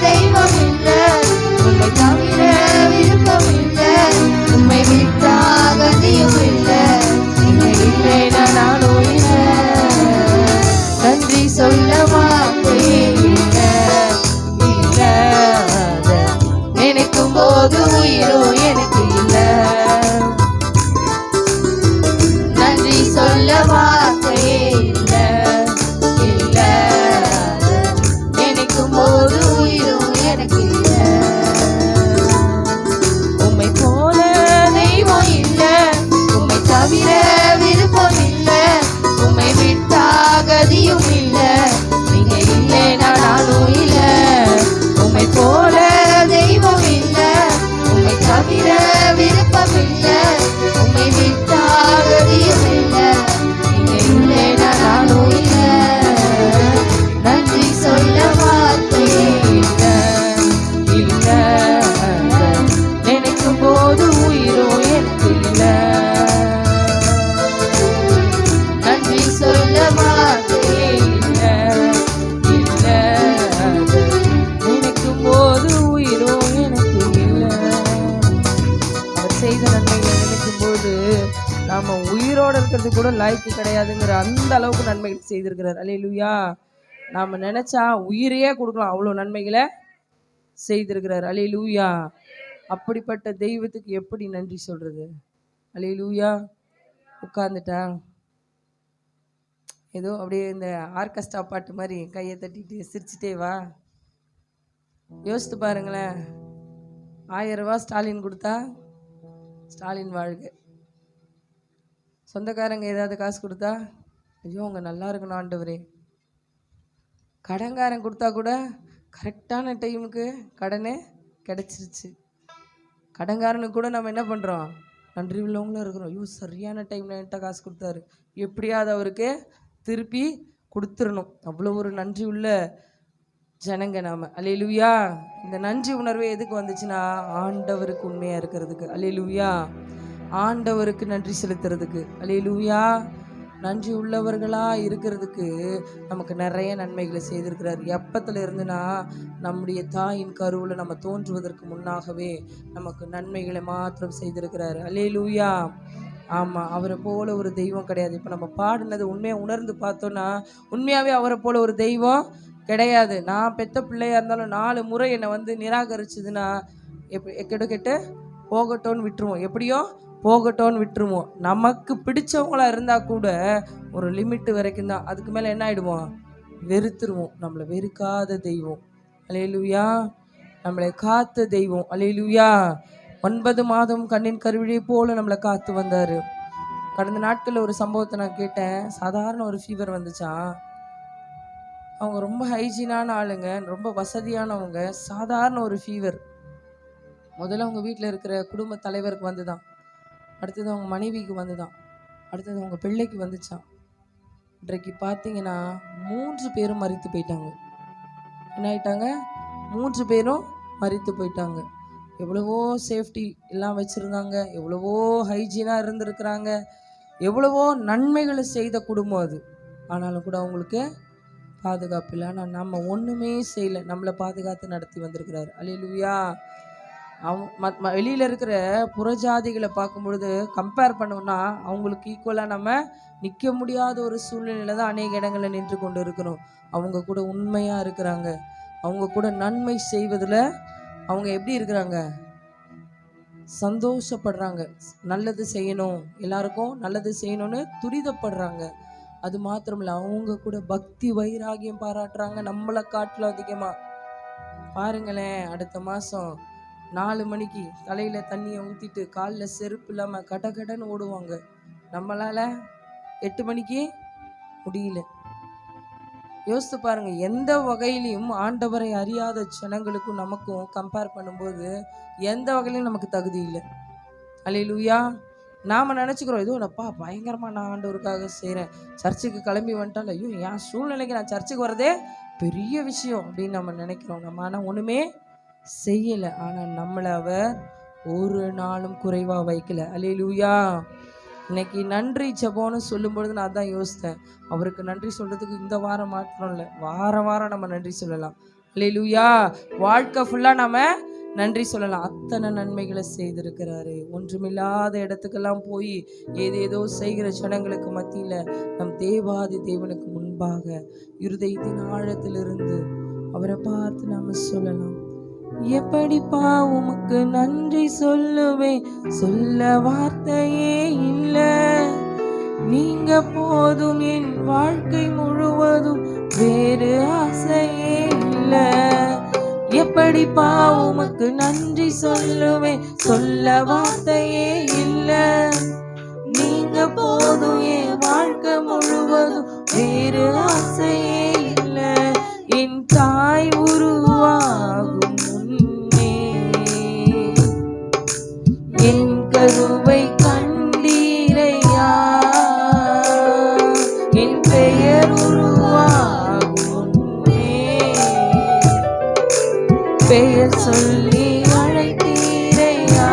[SPEAKER 3] தெய்வம் இல்ல, உம்மை தவிர விருப்பம் இல்ல, உம்மை விட்டாகதியும் இல்ல, நீங்க இல்லைன்னா நானும் இல்ல. நன்றி சொல்ல வார்த்தையே இல்ல இல்ல, நினைக்கும் போது உயிரோ எனக்கு இல்ல. நன்றி சொல்ல வார்த்தையே இல்ல இல்ல, நினைக்கும் போது உயிரோ எனக்கு இல்ல. உம்மை போல தெய்வம் இல்ல, உம்மை தவிர விருப்பம் இல்ல, உம்மை விட்டாகதியும் இல்ல, நீங்க இல்லைன்னா நானும் இல்ல. உம்மை போல தெய்வம் இல்ல, உம்மை தவிர விருப்பம் இல்ல, உம்மை விட்டாகதியும் இல்ல, நீங்க இல்லைன்னா நானும் இல்ல. நன்றி சொல்ல வார்த்தையே இல்ல இல்ல, நினைக்கும் போது உயிரோ எனக்கு இல்ல. நன்றி சொல்ல வார்த்தையே இல்ல இல்ல, நினைக்கும் போது உயிரோ எனக்கு இல்ல. அவர் செய்த நன்மைகளை நினைக்கும் போது நாம உயிரோட இருக்கிறது கூட லாய்க்கு கிடையாதுங்கிற அந்த அளவுக்கு நன்மைகள் செய்திருக்கிறார். அல்லேலூயா. நாம நினைச்சா உயிரையே கொடுக்கலாம், அவ்வளோ நன்மைகளை செய்திருக்கிறார். அல்லேலூயா. அப்படிப்பட்ட தெய்வத்துக்கு எப்படி நன்றி சொல்றது? அல்லேலூயா. உட்கார்ந்துட்டா ஏதோ அப்படியே இந்த ஆர்கெஸ்ட்ரா பாட்டு மாதிரி கையை தட்டிட்டு சிரிச்சுட்டே வா. யோசித்து பாருங்களேன், 1000 ரூபா ஸ்டாலின் கொடுத்தா ஸ்டாலின் வாழ்க. சொந்தக்காரங்க ஏதாவது காசு கொடுத்தா ஐயோ அவங்க நல்லா இருக்கணும் ஆண்டவரே. கடன்காரன் கொடுத்தா கூட கரெக்டான டைமுக்கு கடனே கிடச்சிருச்சு. கடன்காரனுக்கு கூட நம்ம என்ன பண்ணுறோம், நன்றி உள்ளவங்களும் இருக்கிறோம். ஐயோ சரியான டைமில் என்கிட்ட காசு கொடுத்தாரு, எப்படியாவது அவருக்கு திருப்பி கொடுத்துடணும். அவ்வளோ ஒரு நன்றி உள்ள ஜனங்க நாம. அல்லேலூயா. இந்த நன்றி உணர்வு எதுக்கு வந்துச்சுன்னா ஆண்டவருக்கு உண்மையாக இருக்கிறதுக்கு. அல்லேலூயா. ஆண்டவருக்கு நன்றி செலுத்துறதுக்கு. அல்லேலூயா. நன்றி உள்ளவர்களாக இருக்கிறதுக்கு நமக்கு நிறைய நன்மைகளை செய்திருக்கிறார். எப்பத்துல இருந்துன்னா நம்முடைய தாயின் கருவில் நம்ம தோன்றுவதற்கு முன்னாகவே நமக்கு நன்மைகளை மாத்திரம் செய்திருக்கிறார். அல்லேலூயா. ஆமாம், அவரை போல ஒரு தெய்வம் கிடையாது. இப்போ நம்ம பாடினது உண்மையாக உணர்ந்து பார்த்தோன்னா உண்மையாகவே அவரை போல ஒரு தெய்வம் கிடையாது. நான் பெத்த பிள்ளையாக இருந்தாலும் 4 முறை என்னை வந்து நிராகரிச்சுதுன்னா கெட்டு போகட்டோன்னு விட்டுருவோம். எப்படியோ போகட்டோன்னு விட்டுருவோம். நமக்கு பிடிச்சவங்களா இருந்தால் கூட ஒரு லிமிட்டு வரைக்கும் தான். அதுக்கு மேலே என்ன ஆகிடுவோம்? வெறுத்துருவோம். நம்மளை வெறுக்காத தெய்வம். அல்லேலூயா. நம்மளை காத்த தெய்வம். அல்லேலூயா. 9 மாதம் கண்ணின் கருவிழியை போல நம்மளை காத்து வந்தார். கடந்த நாட்களில் ஒரு சம்பவத்தை நான் கேட்டேன். சாதாரண ஒரு ஃபீவர் வந்துச்சான். அவங்க ரொம்ப ஹைஜீனான ஆளுங்க, ரொம்ப வசதியானவங்க. சாதாரண ஒரு ஃபீவர். முதல்ல அவங்க வீட்டில் இருக்கிற குடும்ப தலைவருக்கு வந்துதான், அடுத்தது அவங்க மனைவிக்கு வந்துதான், அடுத்தது அவங்க பிள்ளைக்கு வந்துச்சான். இன்றைக்கு பார்த்தீங்கன்னா 3 பேரும் மரித்து போயிட்டாங்க. என்ன ஆயிட்டாங்க? 3 பேரும் மரித்து போயிட்டாங்க. எவ்வளவோ சேஃப்டி எல்லாம் வச்சுருந்தாங்க, எவ்வளவோ ஹைஜீனாக இருந்திருக்கிறாங்க, எவ்வளவோ நன்மைகளை செய்த குடும்பம் அது. ஆனாலும் கூட அவங்களுக்கு பாதுகாப்பு இல்லை. ஆனால் நம்ம ஒன்றுமே செய்யலை. நம்மளை பாதுகாத்து நடத்தி வந்திருக்கிறாரு. அல்லேலூயா. வெளியில் இருக்கிற புறஜாதிகளை பார்க்கும்பொழுது கம்பேர் பண்ணோம்னா அவங்களுக்கு ஈக்குவலாக நம்ம நிற்க முடியாத ஒரு சூழ்நிலையில் தான் அநேக இடங்களில் நின்று கொண்டு இருக்கிறோம். அவங்க கூட உண்மையாக இருக்கிறாங்க. அவங்க கூட நன்மை செய்வதில் அவங்க எப்படி இருக்கிறாங்க? சந்தோஷப்படுறாங்க. நல்லது செய்யணும், எல்லாருக்கும் நல்லது செய்யணும்னு துரிதப்படுறாங்க. அது மாத்திரமில்லை, அவங்க கூட பக்தி வைராகியம் பாராட்டுறாங்க நம்மளை காட்டிலும் அதிகமாக. பாருங்களேன், அடுத்த மாதம் 4 மணிக்கு தலையில் தண்ணியை ஊற்றிட்டு காலில் செருப்பு இல்லாமல் கடகடன்னு ஓடுவாங்க. நம்மளால் 8 மணிக்கு முடியல. யோசித்து பாருங்க. எந்த வகையிலையும் ஆண்டவரை அறியாத ஜனங்களுக்கும் நமக்கும் கம்பேர் பண்ணும்போது எந்த வகையிலையும் நமக்கு தகுதி இல்லை. அல்லேலூயா. நாம் நினச்சிக்கிறோம், ஏதோ என்னப்பா பயங்கரமாக நான் ஆண்டவருக்காக செய்கிறேன், சர்ச்சுக்கு கிளம்பி வந்துட்டால் ஐயோ என் சூழ்நிலைக்கு நான் சர்ச்சுக்கு வரதே பெரிய விஷயம் அப்படின்னு நம்ம நினைக்கிறோம். நம்ம ஆனால் ஒன்றுமே செய்யலை. ஆனால் நம்மளை அவர் ஒரு நாளும் குறைவாக வைக்கல. அல்லேலூயா. இன்னைக்கு நன்றி ஜெபம்னு சொல்லும்பொழுது நான் அதான் யோசித்தேன், அவருக்கு நன்றி சொல்கிறதுக்கு இந்த வாரம் மாத்திரம் இல்லை, வாரம் வாரம் நம்ம நன்றி சொல்லலாம். அல்லேலூயா. வாழ்க்கை ஃபுல்லாக நம்ம நன்றி சொல்லலாம். அத்தனை நன்மைகளை செய்திருக்கிறாரு. ஒன்றுமில்லாத இடத்துக்கெல்லாம் போய் ஏதேதோ செய்கிற ஜனங்களுக்கு மத்தியில் நம் தேவாதி தேவனுக்கு முன்பாக இருதயத்தின் ஆழத்திலிருந்து அவரை பார்த்து நாம் சொல்லலாம், எப்படிப்பா உமக்கு நன்றி சொல்லுவேன், சொல்ல வார்த்தையே இல்லை, நீங்க போதும் என் வாழ்க்கை முழுவதும், வேறு ஆசையே இல்லை. எப்படிப்பா உமக்கு நன்றி சொல்லுவேன், சொல்ல வார்த்தையே இல்லை, நீங்க போதும் என் வாழ்க்கை முழுவதும், வேறு ஆசையே இல்லை. என் தாய் உருவாகும் என் கருவை கண்டீரையா, என் பெயர் உருவாகும் பெயர் சொல்லி அழைத்தீரையா,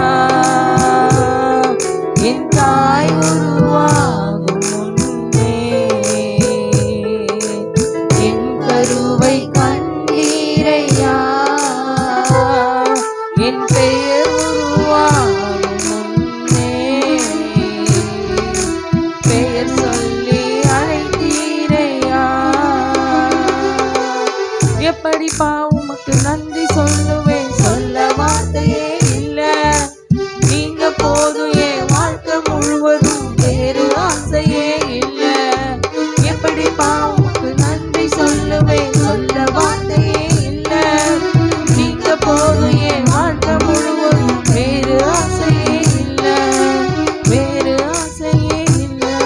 [SPEAKER 3] என் தாய் உருவாகும் என் கருவை கண்டீரையா, என் பெயர் எப்படிப்பா உமக்கு நன்றி சொல்லுவேன், சொல்ல வார்த்தையே இல்லை, நீங்க போதும் என் வாழ்க்கை முழுவதும், வேறு ஆசையே இல்லை. எப்படிப்பா உமக்கு நன்றி சொல்லுவேன், சொல்ல வார்த்தையே இல்லை, நீங்க போதும் என் வாழ்க்கை முழுவதும், வேறு ஆசையே இல்லை, வேறு ஆசையே இல்லை.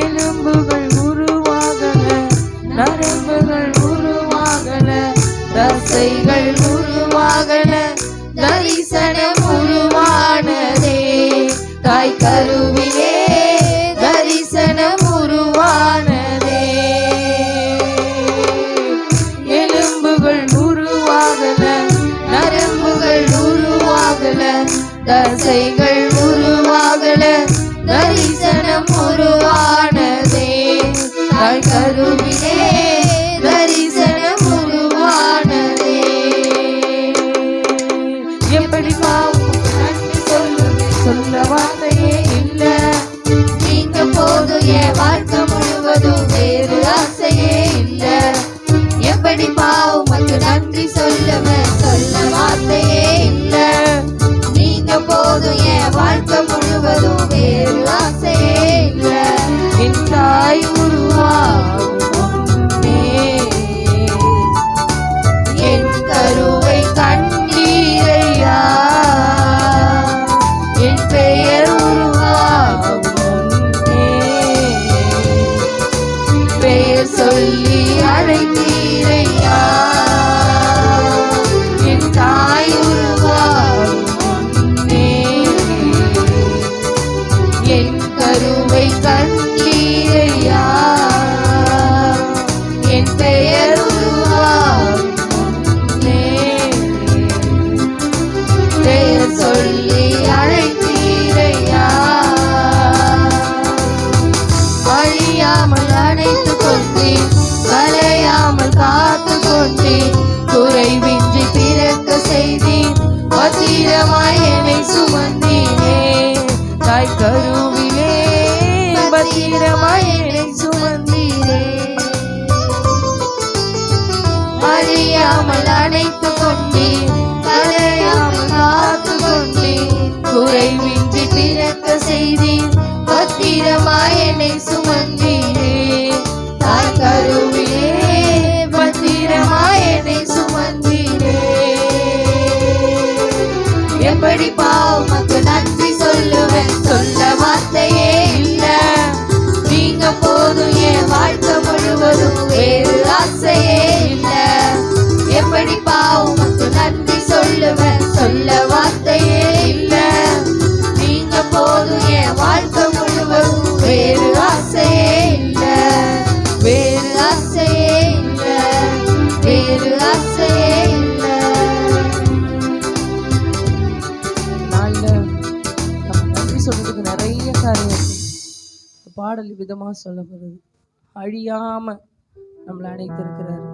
[SPEAKER 3] எலும்புகள் உருவாகல, நரம்புகள் தசைகள் உருவாகல, தரிசனம் உருவானதே, தாய் கருவிலே தரிசனம் உருவானதே. எலும்புகள் உருவாகல, நரம்புகள் உருவாகல, தசைகள் உருவாகல, தரிசனம் உருவானதே, தாய் கருவிலே தரிசனம் உருவானதே. எப்படிப்பா நன்றி சொல்ல வார்த்தையே
[SPEAKER 2] காத்து கொண்டீர், குறைவின்றி பிறக்க செய்தீர், பத்திரமாய் என்னை சுமந்தீரே.
[SPEAKER 3] தாய் கருவிலே பத்திரமாய் என்னை சுமந்தீரே.
[SPEAKER 2] அறியாமல் அணைத்து கொண்டீர், கரையாமல் காத்து கொண்டீர், குறைவின்றி பிறக்க செய்தீர், பத்திரமாய் என்னை சுமந்தீரே. தாய் கருவிலே பத்திரமாய் என்னை சுமந்தீரே. எப்படி பாவமக்கு நன்றி சொல்லுவேன், சொல்ல வார்த்தையே இல்ல. நீங்க போதும் என் வாழ்க்கை முழுவதும், வேறு ஆசையே இல்ல. எப்படி பாவமக்கு நன்றி சொல்லுவேன், சொல்ல வார்த்தையே இல்ல. நீங்க போதும் என் வாழ்க்கை முழுவதும், வேறு ஆசையே இல்ல. வேறு ஆசையே இல்ல, வேறு ஆசையே இல்ல.
[SPEAKER 3] நாள்ல நம்ம நன்றி சொல்றதுக்கு நிறைய காரியம் இருக்கு. இந்த பாடல் விதமா சொல்லப்படுது. அழியாம நம்மளை அணைத்திருக்கிறாரு.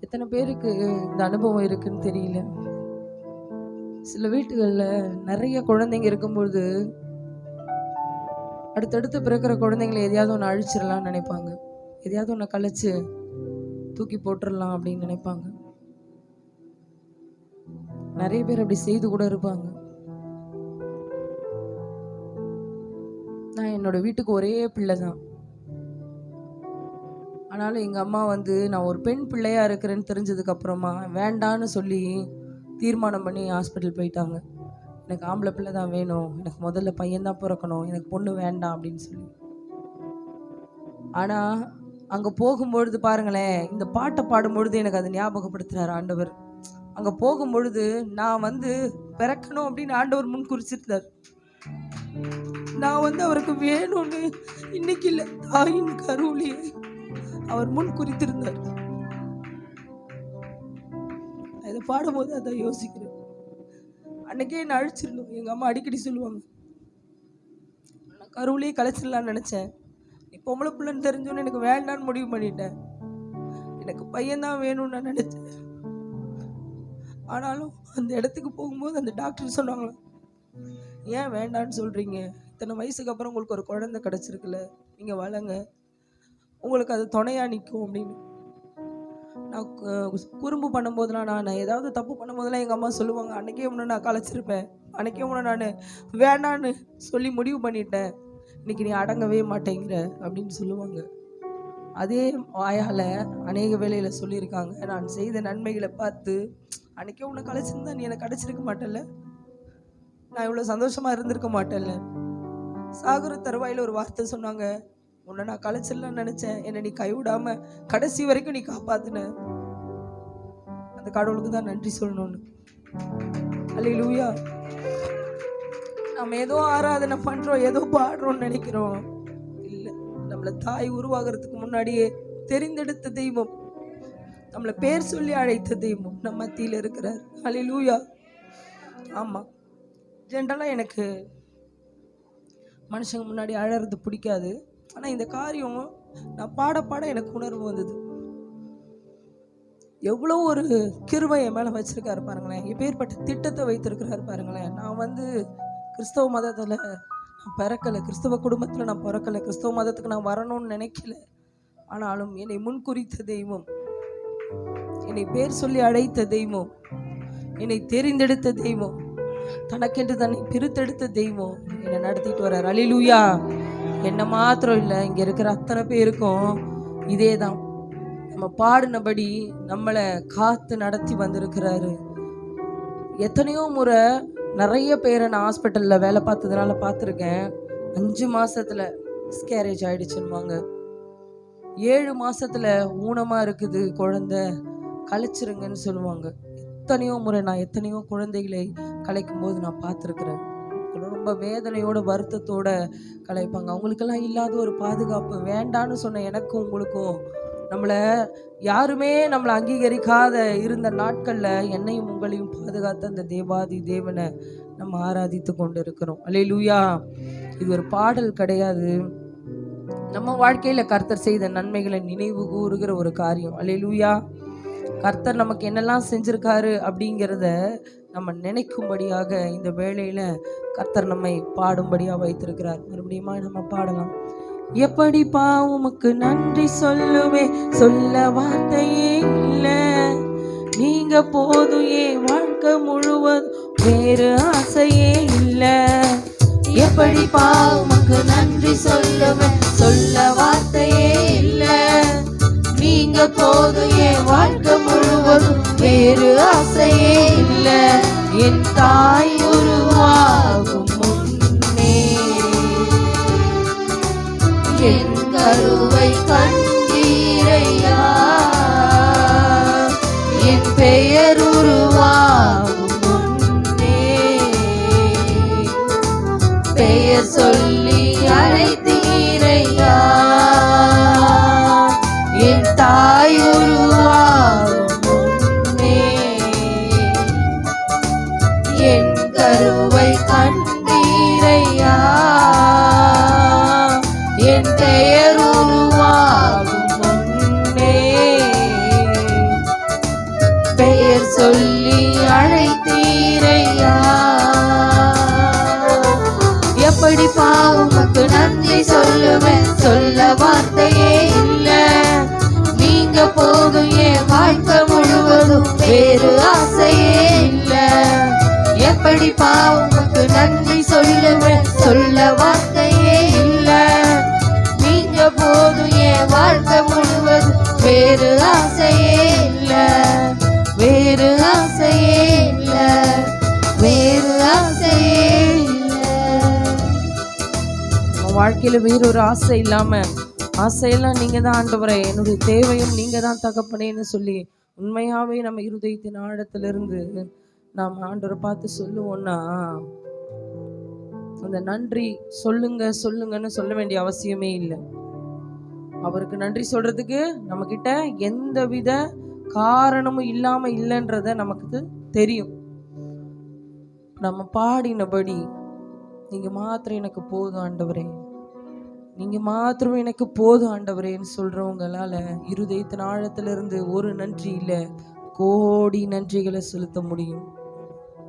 [SPEAKER 3] எத்தனை பேருக்கு இந்த அனுபவம் இருக்குன்னு தெரியல. சில வீட்டுகள்ல நிறைய குழந்தைங்க இருக்கும்பொழுது அடுத்தடுத்து பிறக்கிற குழந்தைங்களை எதையாவது ஒன்று அழிச்சிடலாம்னு நினைப்பாங்க. எதையாவது ஒன்று கலைச்சு தூக்கி போட்டுடலாம் அப்படின்னு நினைப்பாங்க. நிறைய பேர் அப்படி செய்து கூட இருப்பாங்க. நான் என்னோட வீட்டுக்கு ஒரே பிள்ளை தான். ஆனாலும் எங்கள் அம்மா நான் ஒரு பெண் பிள்ளையா இருக்கிறேன்னு தெரிஞ்சதுக்கு அப்புறமா வேண்டான்னு சொல்லி தீர்மானம் பண்ணி ஹாஸ்பிட்டல் போயிட்டாங்க. எனக்கு ஆம்பளை பிள்ளை தான் வேணும், எனக்கு முதல்ல பையன்தான் பிறக்கணும், எனக்கு பொண்ணு வேண்டாம் அப்படின்னு சொல்லி. ஆனால் அங்கே போகும்பொழுது பாருங்களேன், இந்த பாட்டை பாடும்பொழுது எனக்கு அதை ஞாபகப்படுத்துகிறார் ஆண்டவர். அங்கே போகும்பொழுது நான் பிறக்கணும் அப்படின்னு ஆண்டவர் முன் குறிச்சிருந்தார். நான் அவருக்கு வேணும்னு இன்னைக்கு இல்லை, தாயின் கருவிலேயே அவர் முன் குறித்திருந்தார். இதை பாடும்போது அதை யோசிக்கிறேன். அன்னைக்கே என்ன அழிச்சிடணும். எங்கள் அம்மா அடிக்கடி சொல்லுவாங்க, நான் கருவிலேயே கலைச்சிடலான்னு நினச்சேன், நீ பொம்பளை பிள்ளைன்னு தெரிஞ்சோன்னு எனக்கு வேண்டான்னு முடிவு பண்ணிட்டேன். எனக்கு பையன்தான் வேணும்னு நான் நினச்சேன். ஆனாலும் அந்த இடத்துக்கு போகும்போது அந்த டாக்டர் சொன்னாங்களா, ஏன் வேண்டான்னு சொல்கிறீங்க, இத்தனை வயசுக்கு அப்புறம் உங்களுக்கு ஒரு குழந்தை கிடச்சிருக்குல்ல, நீங்கள் வளங்க, உங்களுக்கு அது துணையாக நிற்கும் அப்படின்னு. நான் குறும்பு பண்ணும்போதெல்லாம், நான் ஏதாவது தப்பு பண்ணும்போதெல்லாம் எங்கள் அம்மா சொல்லுவாங்க, அன்றைக்கே ஒன்று நான் கலைச்சிருப்பேன், அன்றைக்கே ஒன்று நான் வேண்டான்னு சொல்லி முடிவு பண்ணிட்டேன், இன்னைக்கு நீ அடங்கவே மாட்டேங்கிற அப்படின்னு சொல்லுவாங்க. அதே வாயால் அநேக வேளையில் சொல்லியிருக்காங்க, நான் செய்த நன்மைகளை பார்த்து அன்றைக்கே ஒன்று கலைச்சிருந்தா நீ எனக்கு கிடச்சிருக்க மாட்டேல்ல, நான் இவ்வளோ சந்தோஷமாக இருந்திருக்க மாட்டேன்ல. சாகுற தருவாயில் ஒரு வார்த்தை சொன்னாங்க, உன்னை நான் கலைச்சிடலான்னு நினச்சேன், என்னை நீ கைவிடாம கடைசி வரைக்கும் நீ காப்பாத்துன. அந்த கடவுளுக்கு தான் நன்றி சொல்லணும்னு. அல்லேலூயா. நம்ம ஏதோ ஆராதனை பண்றோம், ஏதோ பாடுறோம்னு நினைக்கிறோம். இல்லை, நம்மளை தாய் உருவாகிறதுக்கு முன்னாடியே தெரிந்தெடுத்த தெய்வம், நம்மளை பேர் சொல்லி அழைத்த தெய்வம் நம்ம மத்தியில் இருக்கிறார். அல்லேலூயா. ஆமாம், ஜென்ரலாக எனக்கு மனுஷங்க முன்னாடி அழறது பிடிக்காது. ஆனால் இந்த காரியம் நான் பாட பாட எனக்கு உணர்வு வந்தது. எவ்வளோ ஒரு கிருபை என் மேலே வச்சிருக்காரு பாருங்களேன், எப்பேற்பட்ட திட்டத்தை வைத்திருக்கிறாரு பாருங்களேன். நான் கிறிஸ்தவ மதத்தில் நான் பிறக்கலை, கிறிஸ்தவ குடும்பத்தில் நான் பிறக்கலை, கிறிஸ்தவ மதத்துக்கு நான் வரணும்னு நினைக்கல. ஆனாலும் என்னை முன்குறித்த தெய்வம், என்னை பேர் சொல்லி அழைத்த தெய்வம், என்னை தெரிந்தெடுத்த தெய்வம், தனக்கென்று தன்னை பிரித்தெடுத்த தெய்வம் என்னை நடத்திட்டு வர்றார். அல்லேலூயா. என்ன மாத்திரம் இல்லை, இங்கே இருக்கிற அத்தனை பேருக்கும் இதே தான். நம்ம பாடினபடி நம்மளை காத்து நடத்தி வந்திருக்கிறாரு. எத்தனையோ முறை நிறைய பேரை நான் ஹாஸ்பிட்டலில் வேலை பார்த்ததுனால பார்த்துருக்கேன். 5 மாதத்தில் மிஸ்கேரேஜ் ஆகிடுச்சுன்னுவாங்க, 7 மாதத்தில் ஊனமாக இருக்குது குழந்தை, கலைச்சிருங்கன்னு சொல்லுவாங்க. எத்தனையோ முறை நான் எத்தனையோ குழந்தைகளை கலைக்கும் போது நான் பார்த்துருக்குறேன். ரொம்ப வேதனையோட வருத்தத்தோட கலைப்பாங்க. அவங்களுக்கெல்லாம் இல்லாத ஒரு பாதுகாப்பு வேண்டான்னு சொன்ன எனக்கும் உங்களுக்கும், நம்மளை யாருமே நம்மளை அங்கீகரிக்காத இருந்த நாட்களில் என்னையும் உங்களையும் பாதுகாத்த அந்த தேவாதி தேவனை நம்ம ஆராதித்து கொண்டு இருக்கிறோம். அல்லேலூயா. இது ஒரு பாடல் கிடையாது, நம்ம வாழ்க்கையில கர்த்தர் செய்த நன்மைகளை நினைவு கூறுகிற ஒரு காரியம். அல்லேலூயா. கர்த்தர் நமக்கு என்னெல்லாம் செஞ்சிருக்காரு அப்படிங்கிறத நம்ம நினைக்கும்படியாக இந்த வேளையில கர்த்தர் நம்மை பாடும்படியா வைத்திருக்கிறார். மறுபடியும் நம்ம பாடலாம். எப்படிப்பா உமக்கு நன்றி சொல்லுவே, சொல்ல வார்த்தையே இல்ல, நீங்க போதும் என் வாழ்க்கை முழுவதும், வேறு ஆசையே இல்ல.
[SPEAKER 2] எப்படிப்பா உமக்கு நன்றி சொல்லுவேன், சொல்ல வார்த்தையே இல்ல, நீங்க போதும் என் வாழ்க்கை முழுவதும், வேறு ஆசையே இல்ல. என் தாய் உருவாகும் முன்னே என் கருவை கண்டீரையா, என் பெயர் உருவாகும் முன்னே பெயர் சொல்லி அழைத்தீரையா, என் தாய் உருவாகும் முன்னே என் கருவை கண்டீரையா, என் பெயர் உருவாகும் முன்னே பெயர் சொல்லி அழைத்தீரையா. எப்படிப்பா உமக்கு நன்றி சொல்லுவேன், சொல்ல வார்த்தையே இல்ல, நீங்க போதும் என் வாழ்க்கை முழுவதும், வேறு ஆசையே இல்ல. எப்படிப்பா உமக்கு நன்றி சொல்லுவேன், சொல்ல வார்த்தையே இல்ல, நீங்க போதும் என் வாழ்க்கை முழுவதும், வேறு ஆசையே இல்ல, வேறு ஆசையே இல்ல, வேறு ஆசையே இல்ல.
[SPEAKER 3] நம்ம வாழ்க்கையில வேறொரு ஆசை இல்லாம, ஆசையெல்லாம் நீங்க தான் ஆண்டவரே, என்னுடைய தேவையும் நீங்க தான் தகப்பனேன்னு சொல்லி உண்மையாவே நம்ம இருதயத்தின் ஆழத்திலிருந்து நாம் ஆண்டவரை பார்த்து சொல்லுவோம்னா, அந்த நன்றி சொல்லுங்க சொல்லுங்கன்னு சொல்ல வேண்டிய அவசியமே இல்லை. அவருக்கு நன்றி சொல்றதுக்கு நம்ம கிட்ட எந்த வித காரணமும் இல்லாம இல்லைன்றத நமக்கு தெரியும். நம்ம பாடினபடி நீங்க மாத்திரம் எனக்கு போதும் ஆண்டவரே, நீங்க மாத்திரம் எனக்கு போதும் ஆண்டவரேன்னு சொல்றவங்களால இருதயத்தின் ஆழத்திலிருந்து ஒரு நன்றி இல்ல, கோடி நன்றிகளை செலுத்த முடியும்.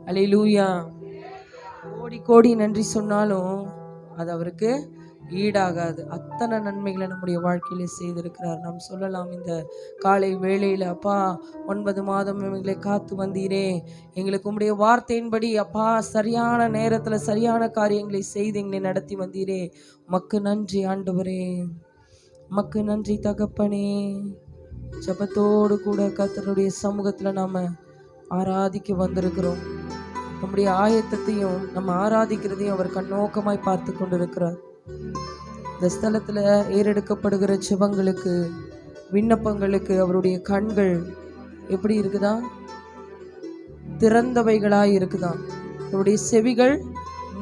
[SPEAKER 3] அல்லேலூயா. கோடி கோடி நன்றி சொன்னாலும் அது அவருக்கு ஈடாகாது. அத்தனை நன்மைகளை நம்முடைய வாழ்க்கையில செய்திருக்கிறார். நாம் சொல்லலாம் இந்த காலை வேளையில, அப்பா 9 மாதம் எங்களை காத்து வந்தீரே, எங்களுக்கு உம்முடைய வார்த்தையின்படி அப்பா சரியான நேரத்துல சரியான காரியங்களை செய்து எங்களை நடத்தி வந்தீரே, உமக்கு நன்றி ஆண்டவரே, உமக்கு நன்றி தகப்பனே. ஜெபத்தோடு கூட கர்த்தருடைய சமூகத்துல நாம ஆராதிக்க வந்திருக்கிறோம். நம்முடைய ஆயத்தத்தையும் நம்ம ஆராதிக்கிறதையும் அவர் கண்ணோக்கமாய் பார்த்து கொண்டிருக்கிறார். இந்த ஸ்தலத்துல ஏறெடுக்கப்படுகிற ஜெபங்களுக்கு, விண்ணப்பங்களுக்கு அவருடைய கண்கள் எப்படி இருக்குதா? திறந்தவைகளாய் இருக்குதா. அவருடைய செவிகள்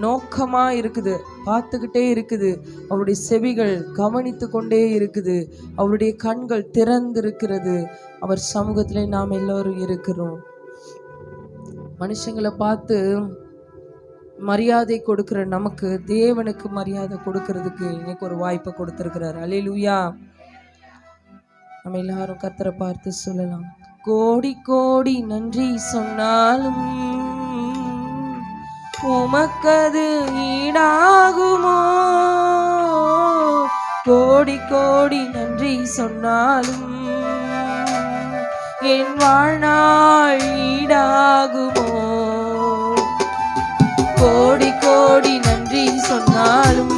[SPEAKER 3] நோக்கமா இருக்குது, பார்த்துக்கிட்டே இருக்குது. அவருடைய செவிகள் கவனித்து கொண்டே இருக்குது. அவருடைய கண்கள் திறந்திருக்கிறது. அவர் சமூகத்திலே நாம் எல்லோரும் இருக்கிறோம். மனுஷங்களை பார்த்து மரியாதை கொடுக்கிற நமக்கு தேவனுக்கு மரியாதை கொடுக்கறதுக்கு இன்னைக்கு ஒரு வாய்ப்பை கொடுத்திருக்கிறார். அல்லேலூயா. நம்ம எல்லாரும் கர்த்தரை பார்த்து சொல்லலாம். கோடி கோடி நன்றி சொன்னாலும் உமக்கது ஈடாகுமோ, கோடி கோடி நன்றி சொன்னாலும் என் வாழ்நாள் ஈடாகுமோ, கோடி கோடி நன்றி சொன்னாலும்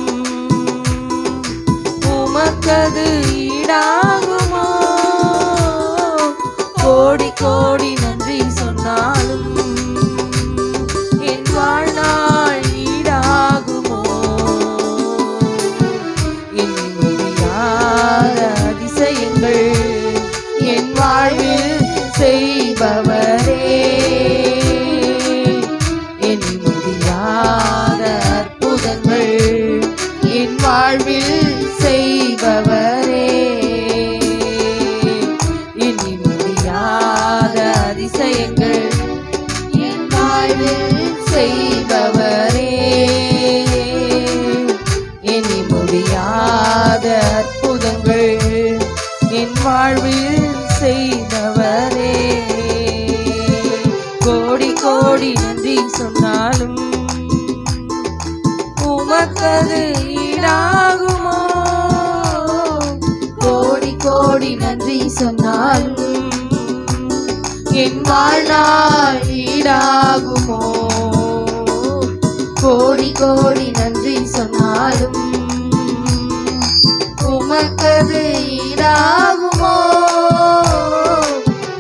[SPEAKER 3] உமக்கது ஈடாகுமோ, கோடி கோடி நன்றி சொன்னாலும் என் வாழ்நாள் ஈடாகுமோ. என் முடியாத அதிசயங்கள் என் வாழ்வில் செய்பவரே, என் முடியாத அற்புதங்கள் என் வாழ்வில் செய்பவரே, என் முடியாத அதிசயங்கள் என் வாழ்வில் செய்பவரே, என் முடியாத வாழ்வில் செய்தவரே. கோடி கோடி நன்றி சொன்னாலும் உமக்கது ஈடாகுமோ?
[SPEAKER 2] கோடி கோடி நன்றி சொன்னாலும் என் வாழ்நாள் ஈடாகுமோ? கோடி கோடி நன்றி சொன்னாலும் உமக்கது ஈடாகுமோ?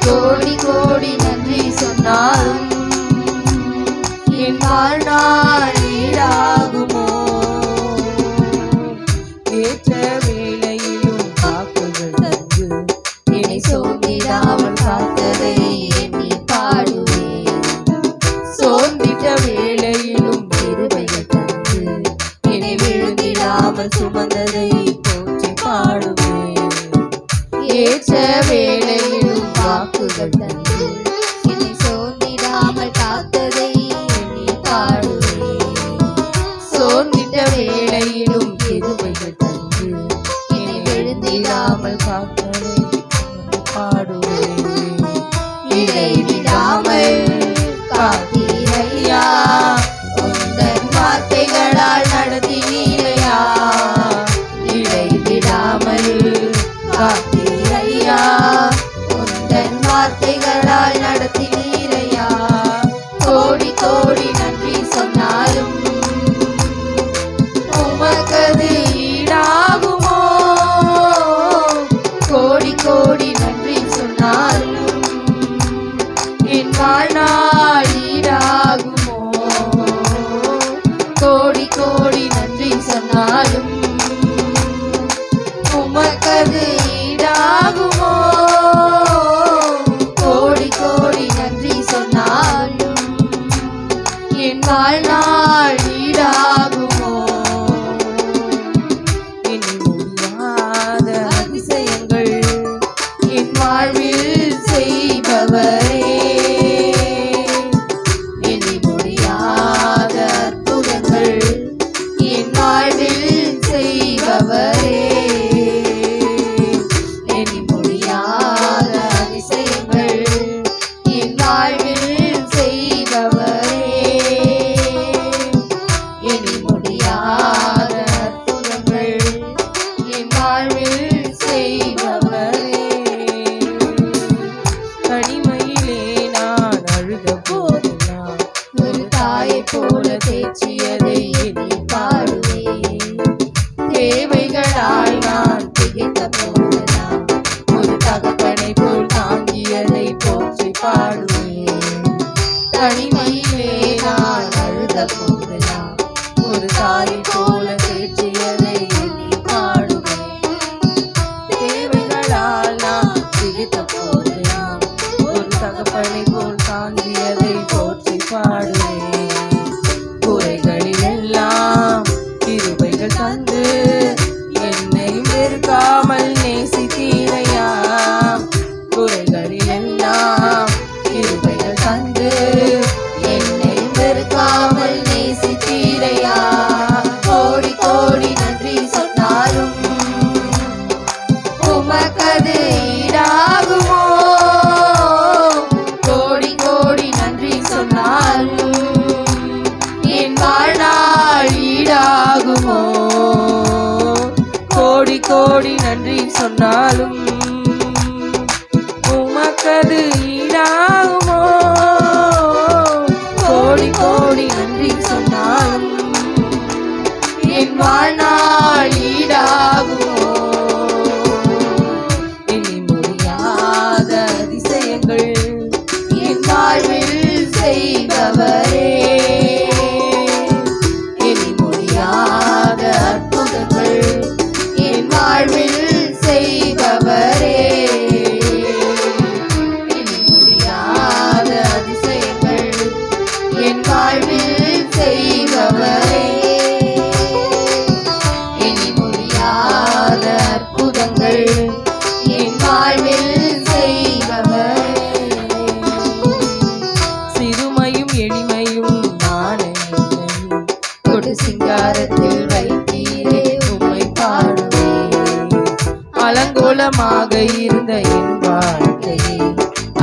[SPEAKER 2] கோடி கோடி நன்றி சொன்னாலும் என் வாழ்நாள் ஈடாகுமோ?
[SPEAKER 3] ஏற்ற வேளையிலும் வாக்குகள் தந்து
[SPEAKER 2] என்னை சோர்ந்திடாமல் காத்ததை எண்ணி பாடுவேன்.
[SPEAKER 3] சோர்ந்திட்ட வேளையிலும்
[SPEAKER 2] கிருபைகள் தந்து
[SPEAKER 3] என்னை விழுந்திடாமல் சுமந்ததை போற்றி பாடுவேன்.
[SPEAKER 2] ஏற்ற வேளையிலும் வாக்குகள் தந்து என்னை சோர்ந்திடாமல் காத்ததை எண்ணி பாடுவேன்.
[SPEAKER 3] சோர்ந்திட்ட வேளையிலும் கிருபைகள் தந்து
[SPEAKER 2] என்னை விழுந்திடாமல்
[SPEAKER 3] காத்ததை பாடுவேன்.
[SPEAKER 2] இடைவிடாமல் காத்தீரையா, உந்தன் வார்த்தைகளால் நடத்தினீரையா. இடைவிடாமல் காத்தீரையா, உந்தன் வார்த்தைகளால் நடத்தினீரையா. கோடி கோடி நன்றி சொன்னாலும் உமக்கது ஈடாகுமோ? கோடி கோடி நன்றி சொன்னாலும் என் வாழ்நாள் ஈடாகுமோ? கோடி கோடி நன்றி சொன்னாலும் உமக்கது ஈடாகுமோ? கோடி கோடி நன்றி சொன்னாலும் என் வாழ்நாள் ஈடாகுமோ?
[SPEAKER 3] எண்ணி முடியாத அதிசயங்கள்
[SPEAKER 2] என் வாழ்வில் செய்பவரே, எண்ணி முடியாத அற்புதங்கள் என் வாழ்வில் செய்பவரே. எண்ணி முடியாத அதிசயங்கள் என் வாழ்வில் செய்பவரே. எண்ணி முடியாத அற்புதங்கள் என் வாழ்வில் செய்பவரே.
[SPEAKER 3] தனிமையிலே நான் அழுத போதெல்லாம்
[SPEAKER 2] ஒரு தாயைப் போல தேற்றியதை எண்ணி பாடுவேன். தேவைகளால் நான் திகைத்த போதெல்லாம் ஒரு தகப்பனை போல் தாங்கியதை போற்றி பாடுவேன். தனிமையிலே நான் அழுத போதெல்லாம் ஒரு தாயைப் போல தேற்றியதை எண்ணி பாடுவேன். தேவைகளால் நான் திகைத்த போதெல்லாம் ஒரு தகப்பனை போல் தாங்கியதை போற்றி பாடுவேன். குறைகளில் எல்லாம் கிருபைகள் தந்து என்னை வெறுக்காமல் நேசித்தீரையா. குறைகளில் எல்லாம் கிருபைகள் தந்து என்னை வெறுக்காமல் நேசித்தீரையா. கோடி கோடி நன்றி சொன்னாலும் உமக்கது ஈடாகுமோ? கோடி கோடி நன்றி சொன்னாலும் என் வாழ்நாள் ஈடாகுமோ?
[SPEAKER 3] கோடி கோடி நன்றி சொன்னாலும் உமக்கது ஈடாகுமோ?
[SPEAKER 2] கோடி கோடி நன்றி சொன்னாலும் என் வாழ்நாள் ஈடாகுமோ?
[SPEAKER 3] எண்ணி முடியாத அதிசயங்கள்
[SPEAKER 2] என் வாழ்வில் செய்பவரே, எண்ணி முடியாத அற்புதங்கள் என் வாழ்வில் செய்பவரே. எண்ணி
[SPEAKER 3] இருந்த என் வாழ்க்கையை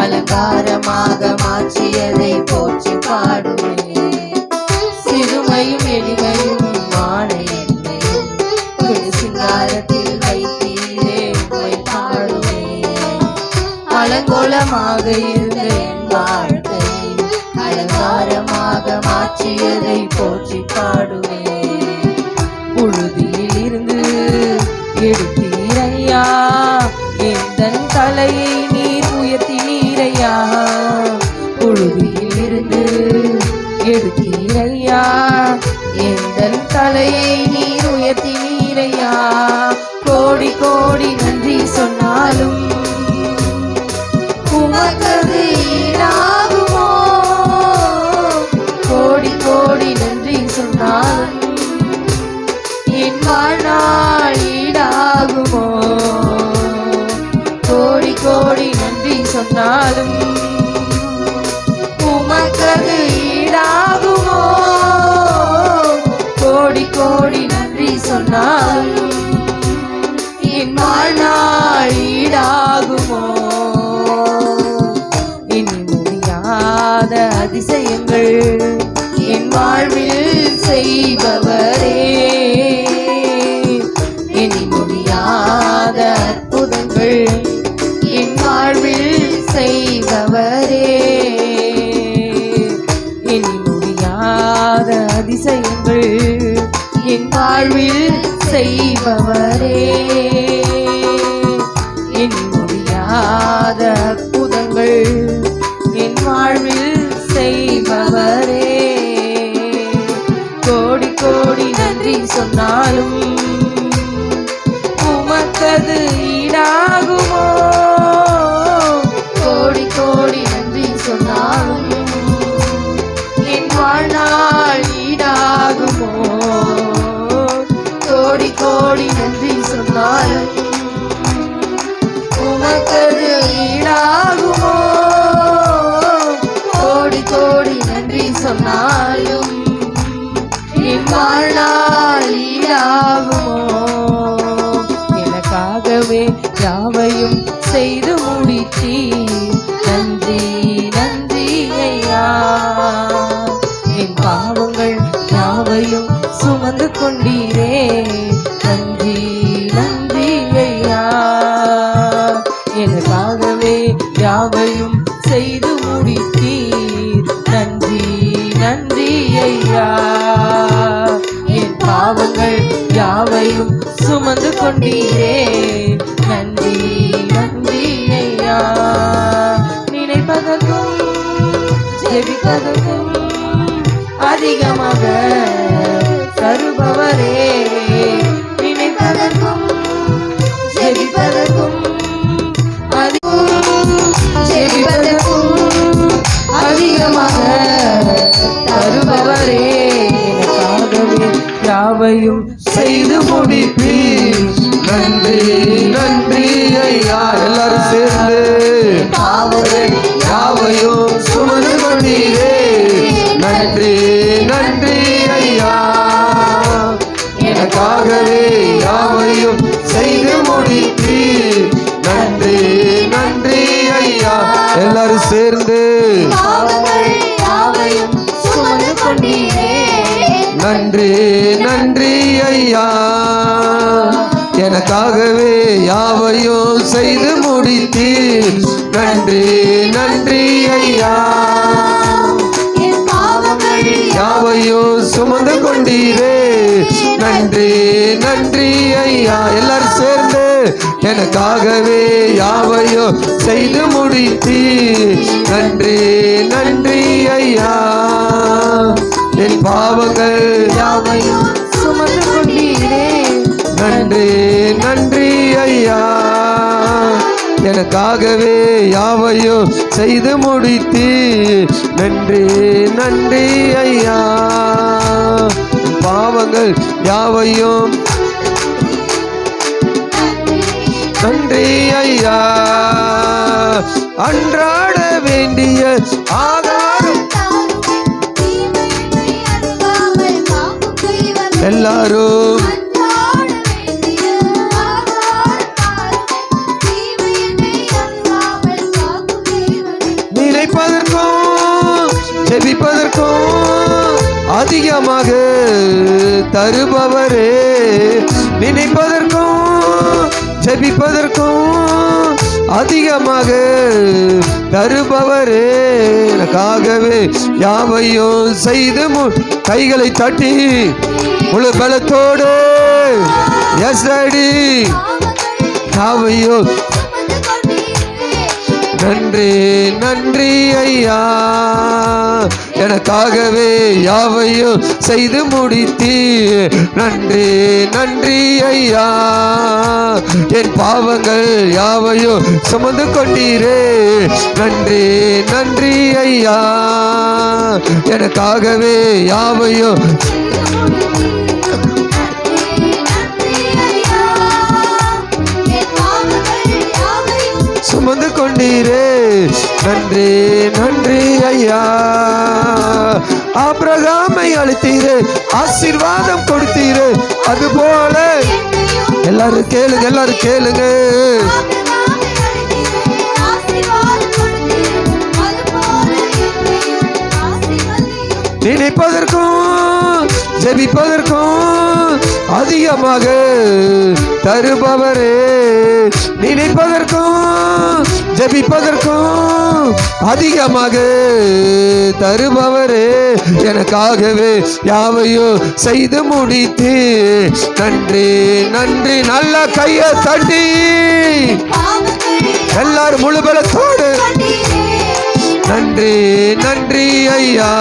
[SPEAKER 2] அலங்காரமாக மாற்றியதை போற்றி பாடுவேன்.
[SPEAKER 3] சிறுமையும் எளிமையும் மான என்னையும்
[SPEAKER 2] ஒரு சிங்காரத்தில் வைத்தீரே உம்மை பாடுவேன்.
[SPEAKER 3] அலங்கோலமாக இருந்த என் வாழ்க்கையை
[SPEAKER 2] அலங்காரமாக மாற்றியதை
[SPEAKER 3] போற்றி பாடுவேன். புழுதியில் இருந்து எடுத்தீரையா, எந்தன் தலையை நீர் உயர்த்தினீரையா. புழுதியில் இருந்து எடுத்தீரையா, எந்தன் தலையை நீர் உயர்த்தினீரையா. கோடி கோடி நன்றி சொன்னாலும்
[SPEAKER 2] உமக்கது ஈடாகுமோ?
[SPEAKER 3] கோடி கோடி நன்றி சொன்னாலும் என் வாழ்நாள் ஈடாகுமோ? கோடி கோடி நன்றி சொன்னாலும் உமக்கது ஈடாகுமோ? கோடி கோடி நன்றி சொன்னாலும் என் வாழ்நாள் ஈடாகுமோ? இனி முடியாத அதிசயங்கள் என் வாழ்வில் செய்பவரே, இனி முடியாத அற்புதங்கள் என் வாழ்வில் செய்பவரே, இனி முடியாத அதிசயங்கள் என் வாழ்வில் செய்பவரே, இனி முடியாத அற்புதங்கள் என் வாழ்வில் செய்பவரே. கோடி கோடி நன்றி சொன்னாலும் உமக்கது ஈடாகுமோ? கோடி கோடி நன்றி சொன்னாலும் என் வாழ்நாள் ஈடாகுமோ? கோடி கோடி நன்றி சொன்னாலும் உமக்கது ஈடாகுமோ? கோடி கோடி நன்றி சொன்னாலும் என் வாழ்நாள் ஈடாகுமோ? எனக்காகவே யாவையும் செய்து முடித்தீர், நன்றி நன்றி ஐயா. என் பாவங்கள் யாவையும் சுமந்து கொண்டீரே, நன்றி நன்றி ஐயா. எனக்காகவே யாவையும் செய்து முடித்தீர், நன்றி நன்றி ஐயா. என் பாவங்கள் யாவையும் சுமந்து கொண்டீரே, நன்றி நன்றி ஐயா. நினைப்பதற்கும் ஜெபிப்பதற்கும் அதிகமாக தருபவரே, நினைப்பதற்கும் ஜெபிப்பதற்கும் ஜெபிப்பதற்கும் அதிகமாக தருபவரே, எனக்காகவே யாவையும் செய்து முடிப்பீர்,
[SPEAKER 1] நன்றி நன்றி ஐயா. எல்லாரும் சேர்ந்து
[SPEAKER 2] பாவங்கள்
[SPEAKER 1] யாவையும் சுமந்து கொண்டீரே, நன்றி நன்றி ஐயா. எனக்காகவே யாவையும் செய்து முடித்தீர், நன்றி நன்றி ஐயா. எல்லாரும் சேர்ந்து
[SPEAKER 2] பாவங்கள் யாவையும் சுமந்து கொண்டீரே,
[SPEAKER 1] நன்றி நன்றி ஐயா. எனக்காகவே யாவையும் செய்து முடித்தீர், நன்றி நன்றி ஐயா.
[SPEAKER 2] என் பாவங்கள்
[SPEAKER 1] யாவையும் சுமந்து கொண்டீரே, நன்றி நன்றி ஐயா. எல்லாரும் சேர்ந்து எனக்காகவே யாவையும் செய்து முடித்தீர், நன்றி நன்றி ஐயா. என் பாவங்கள்
[SPEAKER 3] யாவையும் சுமந்து கொண்டீரே,
[SPEAKER 1] நன்றி நன்றி ஐயா. எனக்காகவே யாவையும் செய்து முடித்தீர், நன்றி நன்றி ஐயா. பாவங்கள் யாவையும் நன்றி ஐயா. அன்றாட வேண்டிய ஆதாரம் எல்லாரும் ஜெபிப்பதற்கும் அதிகமாக தருபவரே, நினைப்பதற்கும் ஜெபிப்பதற்கும் அதிகமாக தருபவரே, எனக்காகவே யாவையும் செய்து கைகளை தட்டி முழு பலத்தோடு எஸ் டாடி யாவையும் நன்றி நன்றி ஐயா, எனக்காகவே யாவையும் செய்து முடித்தி நன்றி நன்றி ஐயா, என் பாவங்கள் யாவையும் சுமந்து கொண்டீரே நன்றி நன்றி ஐயா, எனக்காகவே யாவையும் சுமந்து கொண்டீரே நன்றி நன்றி ஐயா. ஆபிரகாமை அளித்தீரே, ஆசீர்வாதம் கொடுத்தீரே, அதுபோல எல்லாரும் கேளுங்க, எல்லாரும் கேளுங்க. நினைப்பதற்கும் ஜெபிப்பதற்கும் அதிகமாக தருபவரே, நினைப்பதற்கும் ஜெபிப்பதற்கும் அதிகமாக தருபவரே, எனக்காகவே யாவையும் செய்து முடித்து நன்றி நன்றி. நல்ல கையை தட்டி எல்லாரும் முழு பலத்தோடு நன்றி நன்றி ஐயா,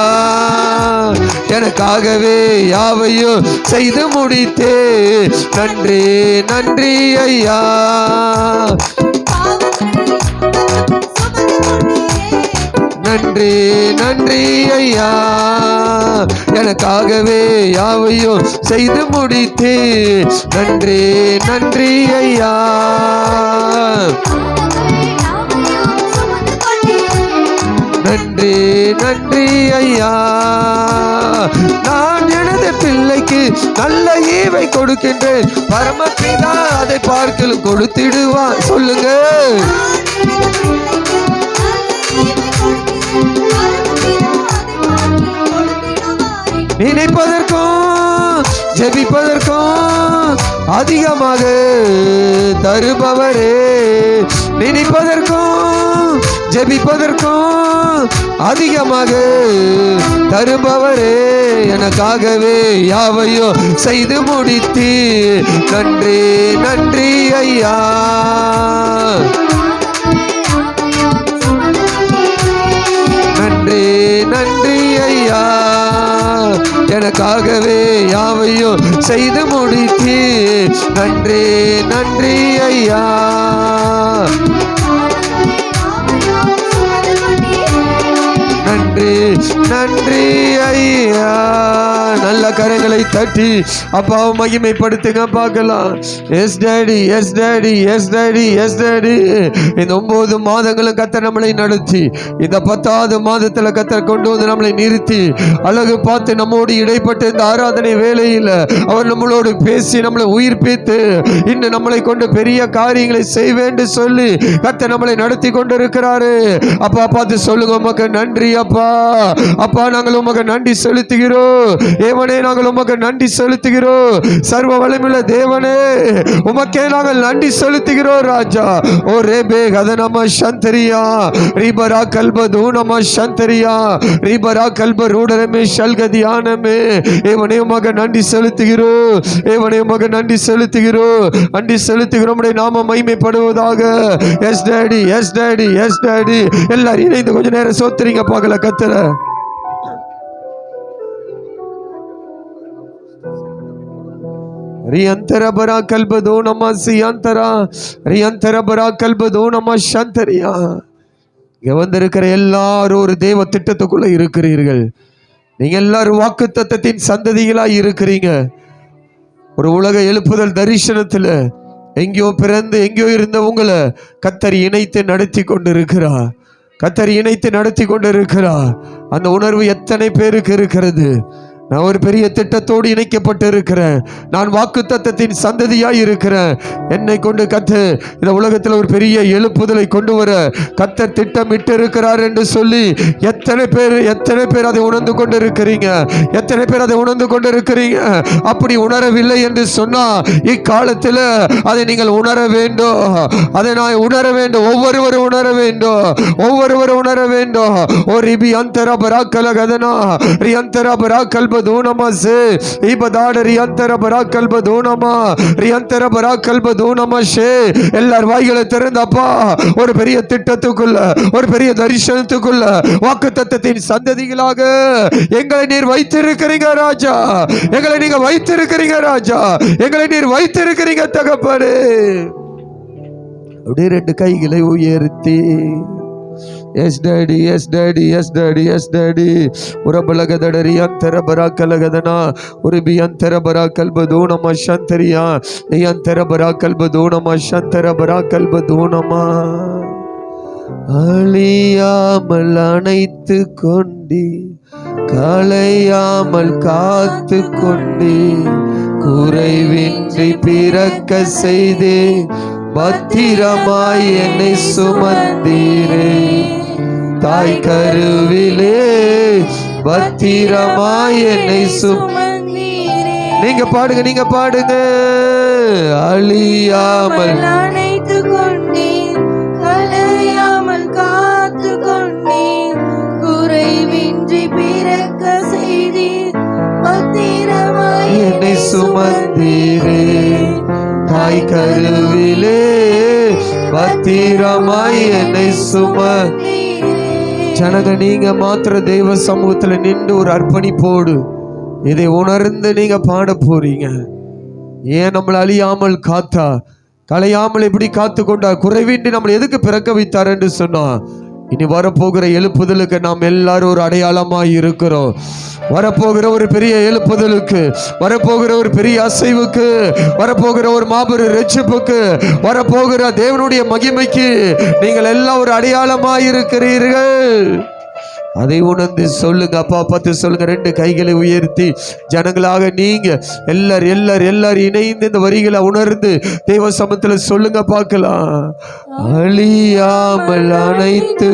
[SPEAKER 1] எனக்காகவே யாவையும் செய்து முடித்தே நன்றி நன்றி ஐயா. நன்றி நன்றி ஐயா, எனக்காகவே யாவையும் செய்து முடித்தே நன்றி நன்றி ஐயா. நன்றி நன்றி ஐயா, நான் எனது பிள்ளைக்கு நல்ல ஈவை கொடுக்கின்றேன், பரமபிதா அதை பார்க்கலும் கொடுத்திடுவான். சொல்லுங்க. நினைப்பதற்கும் ஜெபிப்பதற்கும் அதிகமாக தருபவரே, நினைப்பதற்கும் ஜெபிப்பதற்கும் அதிகமாக தருபவரே, எனக்காகவே யாவையும் செய்து முடித்தி நன்றி நன்றி ஐயா. நன்றி நன்றி ஐயா, எனக்காகவே யாவையும் செய்து முடித்தி நன்றி நன்றி ஐயா. நன்றி நன்றி ஐயா. நல்ல கரங்களை தட்டி அப்பாவை மகிமைப்படுத்துங்க பார்க்கலாம். S daddy yes daddy yes daddy yes daddy. இந்த 9 மாதங்களும் கர்த்தர் நம்மளை நடத்தி, இந்த 10வது மாதத்துல கர்த்தர் கொண்டு வந்து நம்மளை நிறுத்தி அழகு பார்த்து நம்மோடு இடைப்பட்ட இந்த ஆராதனை வேளையில் அவர் நம்மளோடு பேசி நம்மளை உயிர்ப்பித்து இன்னும் நம்மளை கொண்டு பெரிய காரியங்களை செய்வேன்னு சொல்லி கர்த்தர் நம்மளை நடத்தி கொண்டு இருக்கிறாரு. அப்பா பார்த்து சொல்லுங்க, உமக்கு நன்றி அப்பா. அப்பா நாங்கள் உமக்கு நன்றி செலுத்துகிறோம். தேவனே நாங்கள் உமக்கு நன்றி செலுத்துகிறோம். சர்வ வல்லமையுள்ள தேவனே உமக்கே நாங்கள் நன்றி செலுத்துகிறோம் ராஜா. ஓ ரேபே கதனம சந்தரியா ரிபரா கல்பது நம சந்தரியா ரிபரா கல்ப ரூடரமே ஷல்கதியானமே. தேவனே உமக்கு நன்றி செலுத்துகிறோம். தேவனே உமக்கு நன்றி செலுத்துகிறோம். நன்றி செலுத்துகிறோம். உம்முடைய நாம மகிமைப்படுவதாக. S daddy yes daddy yes daddy. எல்லாரும் இணைந்து கொஞ்ச நேரம் சோத்துறீங்க பார்க்கல கத்தர. ரியந்தர பரா கல்பதோ நம சியந்தரா ரியந்தர பரா கல்பதோ நம சந்தரியா. இங்க வந்திருக்கிற எல்லாரும் ஒரு தேவ திட்டத்துக்குள்ள இருக்கிறீர்கள். நீங்க எல்லாரும் வாக்குத்தத்தத்தின் சந்ததிகளாய் இருக்கிறீங்க. ஒரு உலக எழுப்புதல் தரிசனத்துல எங்கேயோ பிறந்து எங்கேயோ இருந்த உங்களை கர்த்தர் இணைத்து நடத்தி கொண்டிருக்கிறார். கர்த்தர் இணைத்து நடத்தி கொண்டிருக்கிறார். அந்த உணர்வு எத்தனை பேருக்கு இருக்கிறது? நான் ஒரு பெரிய திட்டத்தோடு இணைக்கப்பட்டு இருக்கிறேன். நான் வாக்குத்தத்தத்தின் சந்ததியாய் இருக்கிறேன். என்னை கொண்டு கர்த்தர் இந்த உலகத்தில் ஒரு பெரிய எழுப்புதலை கொண்டு வர கர்த்தர் திட்டமிட்டு இருக்கிறார் என்று சொல்லி எத்தனை பேர் அதை உணர்ந்து கொண்டு இருக்கிறீங்க? எத்தனை பேர் அதை உணர்ந்து கொண்டு இருக்கிறீங்க? அப்படி உணரவில்லை என்று சொன்னா இக்காலத்தில் அதை நீங்கள் உணர வேண்டும். அதை நான் உணர வேண்டும். ஒவ்வொருவரும் உணர வேண்டும். ஒவ்வொருவரும் உணர வேண்டும். ஓ ரிபி அந்தர பராக்கல கதனா ரியந்தர பராக்கல் பதூனமஸ் இபதாட ரியந்தர பராக்கல் பதூனமா ரியந்தர பராக்கல் பதூனமஷே. எல்லார் வாய்களை திறந்தப்பா ஒரு பெரிய திட்டத்துக்குள்ள, ஒரு பெரிய தரிசனத்துக்குள்ள வாக்குத்தத்தத்தின் சந்ததிகளாக எங்களை நீர் வைத்திருக்கிறீங்க ராஜா. எங்களை நீங்க வைத்திருக்கிறீங்க ராஜா. எங்களை நீர் வைத்திருக்கிறீங்க தகப்பனே. அப்படியே ரெண்டு கைகளை உயர்த்தி yes daddy, yes daddy, yes daddy, yes daddy. உரபலகதடரி அந்தர பராக்கலகதனா உரிபி அந்தர பராக்கல் பதூனமா சந்தரியா நீ அந்தர பராக்கல் பதூனமா சந்தர பராக்கல் பதூனமா. அழியாமல் அணைத்து கொண்டி களையாமல் காத்து கொண்டி குறைவின்றி பிறக்க செய்தே பத்திரமாய் என்னை சுமந்தீரே. தாய் கருவிலே பத்திரமாய் என்னை நீங்க பாடுங்க, நீங்க பாடுங்க. அழியாமல்
[SPEAKER 2] அணைத்து கொண்டேன், கலையாமல் காத்து கொண்டேன், குறைவின்றி பிறக்க செய்தீர், பத்திரமாய்
[SPEAKER 1] என்னை சுமந்தீரே. தாய் கருவிலே பத்திரமாய் என்னை ஜனங்க நீங்க மாத்திர தெய்வ சமூகத்துல நின்று ஒரு அர்ப்பணிப்போடு இதை உணர்ந்து நீங்க பாட போறீங்க. ஏன் நம்மளை அழியாமல் காத்தா, கலையாமல் எப்படி காத்து கொண்டா, குறைவின்றி நம்மளை எதுக்கு பிறக்க வைத்தார் என்று சொன்னா இனி வரப்போகிற எழுப்புதலுக்கு நாம் எல்லாரும் ஒரு அடையாளமாய் இருக்கிறோம். வரப்போகிற ஒரு பெரிய எழுப்புதலுக்கு, வரப்போகிற ஒரு பெரிய அசைவுக்கு, வரப்போகிற ஒரு மாபெரும் ரட்சிப்புக்கு, வரப்போகிற தேவனுடைய மகிமைக்கு நீங்கள் எல்லாம் ஒரு அடையாளமாய் இருக்கிறீர்கள். அதை உணர்ந்து சொல்லுங்க. அப்பா பார்த்து சொல்லுங்க. ரெண்டு கைகளை உயர்த்தி ஜனங்களாக நீங்க எல்லாரும் இணைந்து இந்த வரிகளை உணர்ந்து தெய்வ சமத்துல சொல்லுங்க பார்க்கலாம். அழியாமல் அனைத்து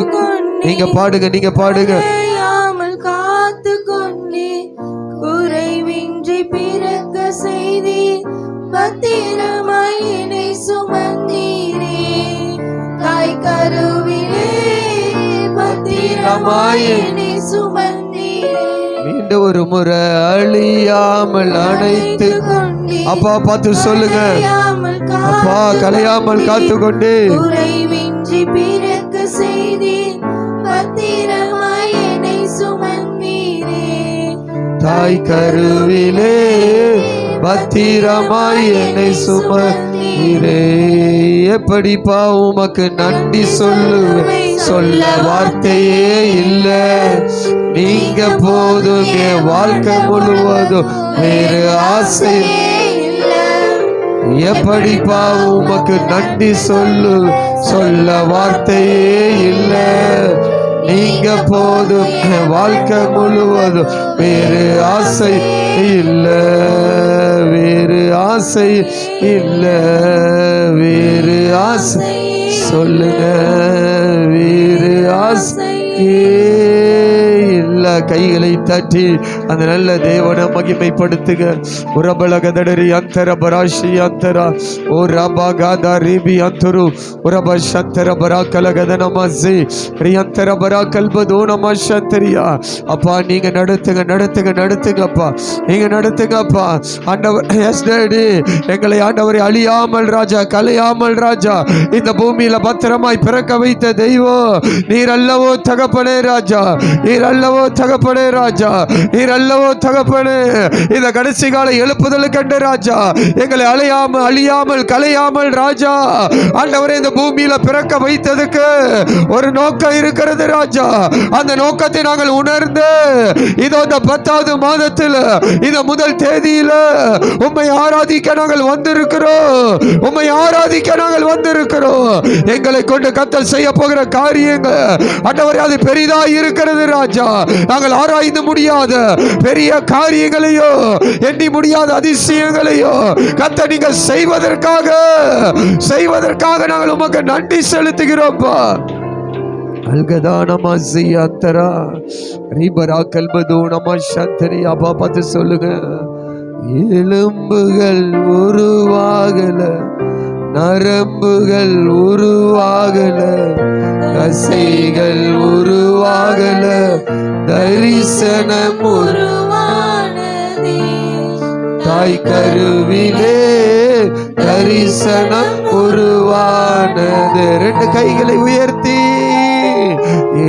[SPEAKER 1] நீங்க பாடுங்க, நீங்க பாடுங்க.
[SPEAKER 2] காத்து கொண்டே குறைவின்றி பிறக்க செய்தி பத்திரமாய் என்னை சுமந்தீரே. தாய் கருவிலே பத்திரமாய் என்னை சுமந்தீரே.
[SPEAKER 1] மீண்டும் ஒரு முறை அழியாமல் அனைத்து அப்பா பார்த்து சொல்லுங்க. அப்பா கலையாமல் காத்து கொண்டு
[SPEAKER 2] குறைவின்றி பிறக்க செய்தி பத்திரமாய் என்னை சுமந்தீரே.
[SPEAKER 1] தாய் கருவிலே பத்திரமாய் என்னை சுமந்தீரே. எப்படிப்பா உமக்கு நன்றி சொல்ல வார்த்தையே இல்ல. நீங்க போதும் என் வாழ்க்கை முழுவதும் வேறு ஆசை. எப்படிப்பா உமக்கு நன்றி சொல்ல வார்த்தையே இல்ல. நீங்க போதும் என் வாழ்க்கை முழுவதும் வேறு ஆசை இல்ல, வேறு ஆசை இல்ல, வேறு ஆசை சொல்லுங்க. வேறு ஆசை இல்ல. கைகளை தட்டி அந்த நல்ல தேவனை மகிமைப்படுத்துக. உரபலகதரி அந்தர பராஷி அந்தரா ஓ ரபா காதா ரிபி அந்தரு உரப சந்தர பராக்கலகத நமசி ரியந்தர பராக்கல் பதோ நம சந்தரியா. அப்பா நீங்க நடத்துங்கப்பா, நீங்க நடத்துங்கப்பா. ஆண்டவர் எஸ் டாடி, எங்களை ஆண்டவரை அழியாமல் ராஜா, கலையாமல் ராஜா இந்த பூமியில பத்திரமாய் பிறக்க வைத்த தெய்வம் நீர் அல்லவோ தகப்பனே ராஜா, நீர் அல்லவோ தகப்பனே ராஜா, நீர் அல்லவோ தகப்பனே. இந்த கடைசி கால எழுப்புதல் கண்டு ராஜா எங்களை அழியாமல் கலையாமல் ராஜா ஆண்டவரே இந்த பூமியில பிறக்க வைத்ததுக்கு ஒரு நோக்கம் இருக்கிறது ராஜா. அந்த நோக்கத்தை நாங்கள் உணர்ந்து இதோ இந்த 10வது மாதத்தில் இந்த முதல் தேதியில உம்மை ஆராதிக்க நாங்கள் வந்திருக்கிறோம். உம்மை ஆராதிக்க நாங்கள் வந்திருக்கிறோம். எங்களை கொண்டு கர்த்தர் செய்ய போகிற காரியங்கள் ஆண்டவரே அது பெரிதா இருக்கிறது ராஜா, நாங்கள் ஆராய்ந்து முடியாத பெரிய காரியங்களையோ எண்ணி முடியாத அதிசயங்களையோ கர்த்தர் நீங்கள் செய்வதற்காக நாங்கள் உமக்கு நன்றி செலுத்துகிறோம்ப்பா. அல்கதா நமசியாத்தரா ரிபரா கல்பதோ நம சந்தரி. அப்பா பார்த்து சொல்லுங்க. எலும்புகள் உருவாகல, நரம்புகள் உருவாகல, தசைகள் உருவாகல, தரிசனம்
[SPEAKER 2] உருவானதே.
[SPEAKER 1] தாய் கருவிலே தரிசனம் உருவானது. ரெண்டு கைகளை உயர்த்தி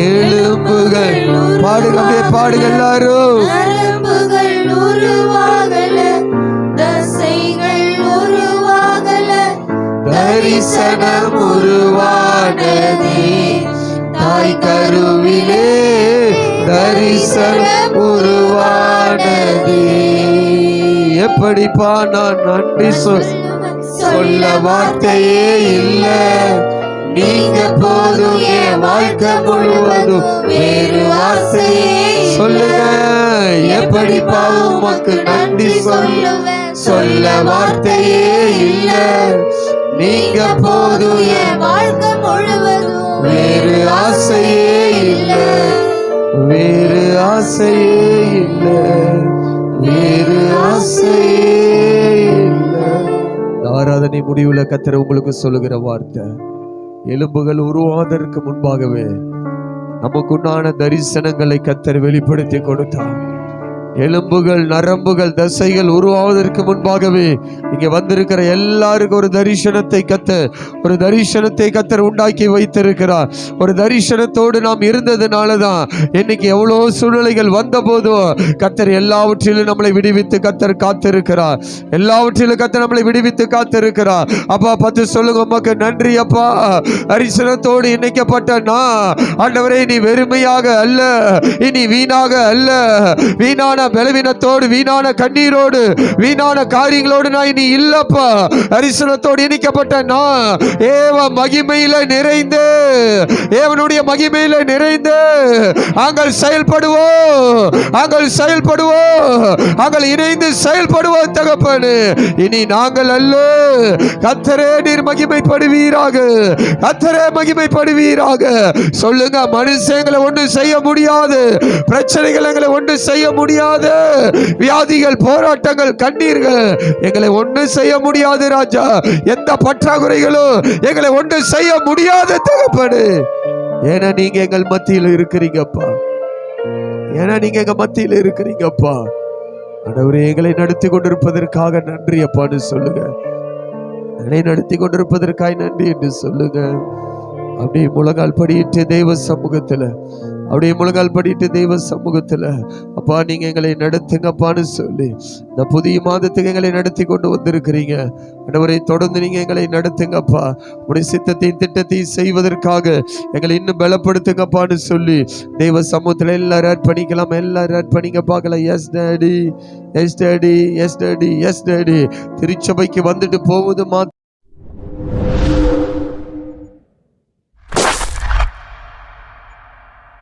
[SPEAKER 1] எலும்புகள் பாடுங்க, அப்படியே பாடுங்க எல்லாரும்.
[SPEAKER 2] நரம்புகள் உருவாகல, தசைகள் உருவாகல,
[SPEAKER 1] தரிசனம் உருவானதே. தாய் கருவிலே தரிசனம் உருவானதே. எப்படிப்பா நான் நன்றி சொல்ல வார்த்தையே இல்ல. நீங்க போதும் என் வாழ்க்கை முழுவதும், வேறு ஆசையே சொல்லுங்க. எப்படிப்பா உமக்கு நன்றி சொல்ல வார்த்தையே இல்ல. நீங்க போதும் என்
[SPEAKER 2] வாழ்க்கை முழுவதும்,
[SPEAKER 1] வேறு ஆசையே இல்ல, வேறு ஆசையே இல்ல, வேறு ஆசையே இல்ல. ஆராதனை முடிவுல கர்த்தர் உங்களுக்கு சொல்லுகிற வார்த்தை, எலும்புகள் உருவாவதற்கு முன்பாகவே நமக்குண்டான தரிசனங்களை கர்த்தர் வெளிப்படுத்தி கொடுத்தார். எலும்புகள், நரம்புகள், தசைகள் உருவாவதற்கு முன்பாகவே இங்க வந்திருக்கிற எல்லாருக்கும் ஒரு தரிசனத்தை கர்த்தர் உண்டாக்கி வைத்திருக்கிறார். ஒரு தரிசனத்தோடு நாம் இருந்ததுனாலதான் இன்னைக்கு எவ்வளோ சூழ்நிலைகள் வந்த போதும் கர்த்தர் எல்லாவற்றிலும் நம்மளை விடுவித்து கர்த்தர் காத்திருக்கிறார். எல்லாவற்றிலும் கர்த்தர் நம்மளை விடுவித்து காத்திருக்கிறார். அப்பா பார்த்து சொல்லுங்க, உமக்கு நன்றி அப்பா. தரிசனத்தோடு இணைக்கப்பட்ட நான் ஆண்டவரே, நீ வெறுமையாக அல்ல, இனி வீணாக அல்ல, வீணான பலவீனத்தோடு, வீணான கண்ணீரோடு, வீணான காரியங்களோடு நான் இனி இல்லப்பா. தரிசனத்தோடு இணைக்கப்பட்ட நான் ஏவ மகிமையில நிறைந்து, ஏவனுடைய மகிமையில நிறைந்து நாங்கள் செயல்படுவோம், நாங்கள் இணைந்து செயல்படுவோம் தகப்பனே. இனி நாங்கள் அல்ல, கர்த்தரே நீர் மகிமைப்படுவீராக, கர்த்தரே மகிமைப்படுவீராக. சொல்லுங்க, மனுஷங்களை ஒன்று செய்ய முடியாது, பிரச்சனைகள் எங்களை ஒன்று செய்ய முடியாது, வியாதிகள், போராட்டங்கள், கண்ணீர்கள் எங்களை ஒன்று செய்ய முடியாது ராஜா. எந்த பற்றாக்குறைகளும் எங்களை ஒன்று செய்ய முடியாது தகப்பனே. ஏன்னா நீங்க எங்கள் மத்தியில் இருக்கிறீங்கப்பா, ஆண்டவரே எங்களை நடத்தி கொண்டிருப்பதற்காக நன்றி அப்பான்னு சொல்லுங்க. என்னை நடத்தி கொண்டிருப்பதற்காக நன்றி என்று சொல்லுங்க. அப்படியே முழங்கால் படியிட்டு தெய்வ சமூகத்துல அப்பா நீங்க எங்களை நடத்துங்கப்பான்னு சொல்லி இந்த புதிய மாதத்துக்கு எங்களை நடத்தி கொண்டு வந்திருக்கிறீங்க. ஆண்டவரை தொடர்ந்து நீங்க எங்களை நடத்துங்கப்பா. உடைய சித்தத்தையும் திட்டத்தையும் செய்வதற்காக எங்களை இன்னும் பலப்படுத்துங்கப்பான்னு சொல்லி தெய்வ சமூகத்துல எல்லாரும் ஆட் பண்ணிக்கலாம். எல்லாரும் ஆட் பண்ணிங்க பார்க்கலாம். S daddy, yes daddy, yes daddy, yes daddy. திருச்சபைக்கு வந்துட்டு போவது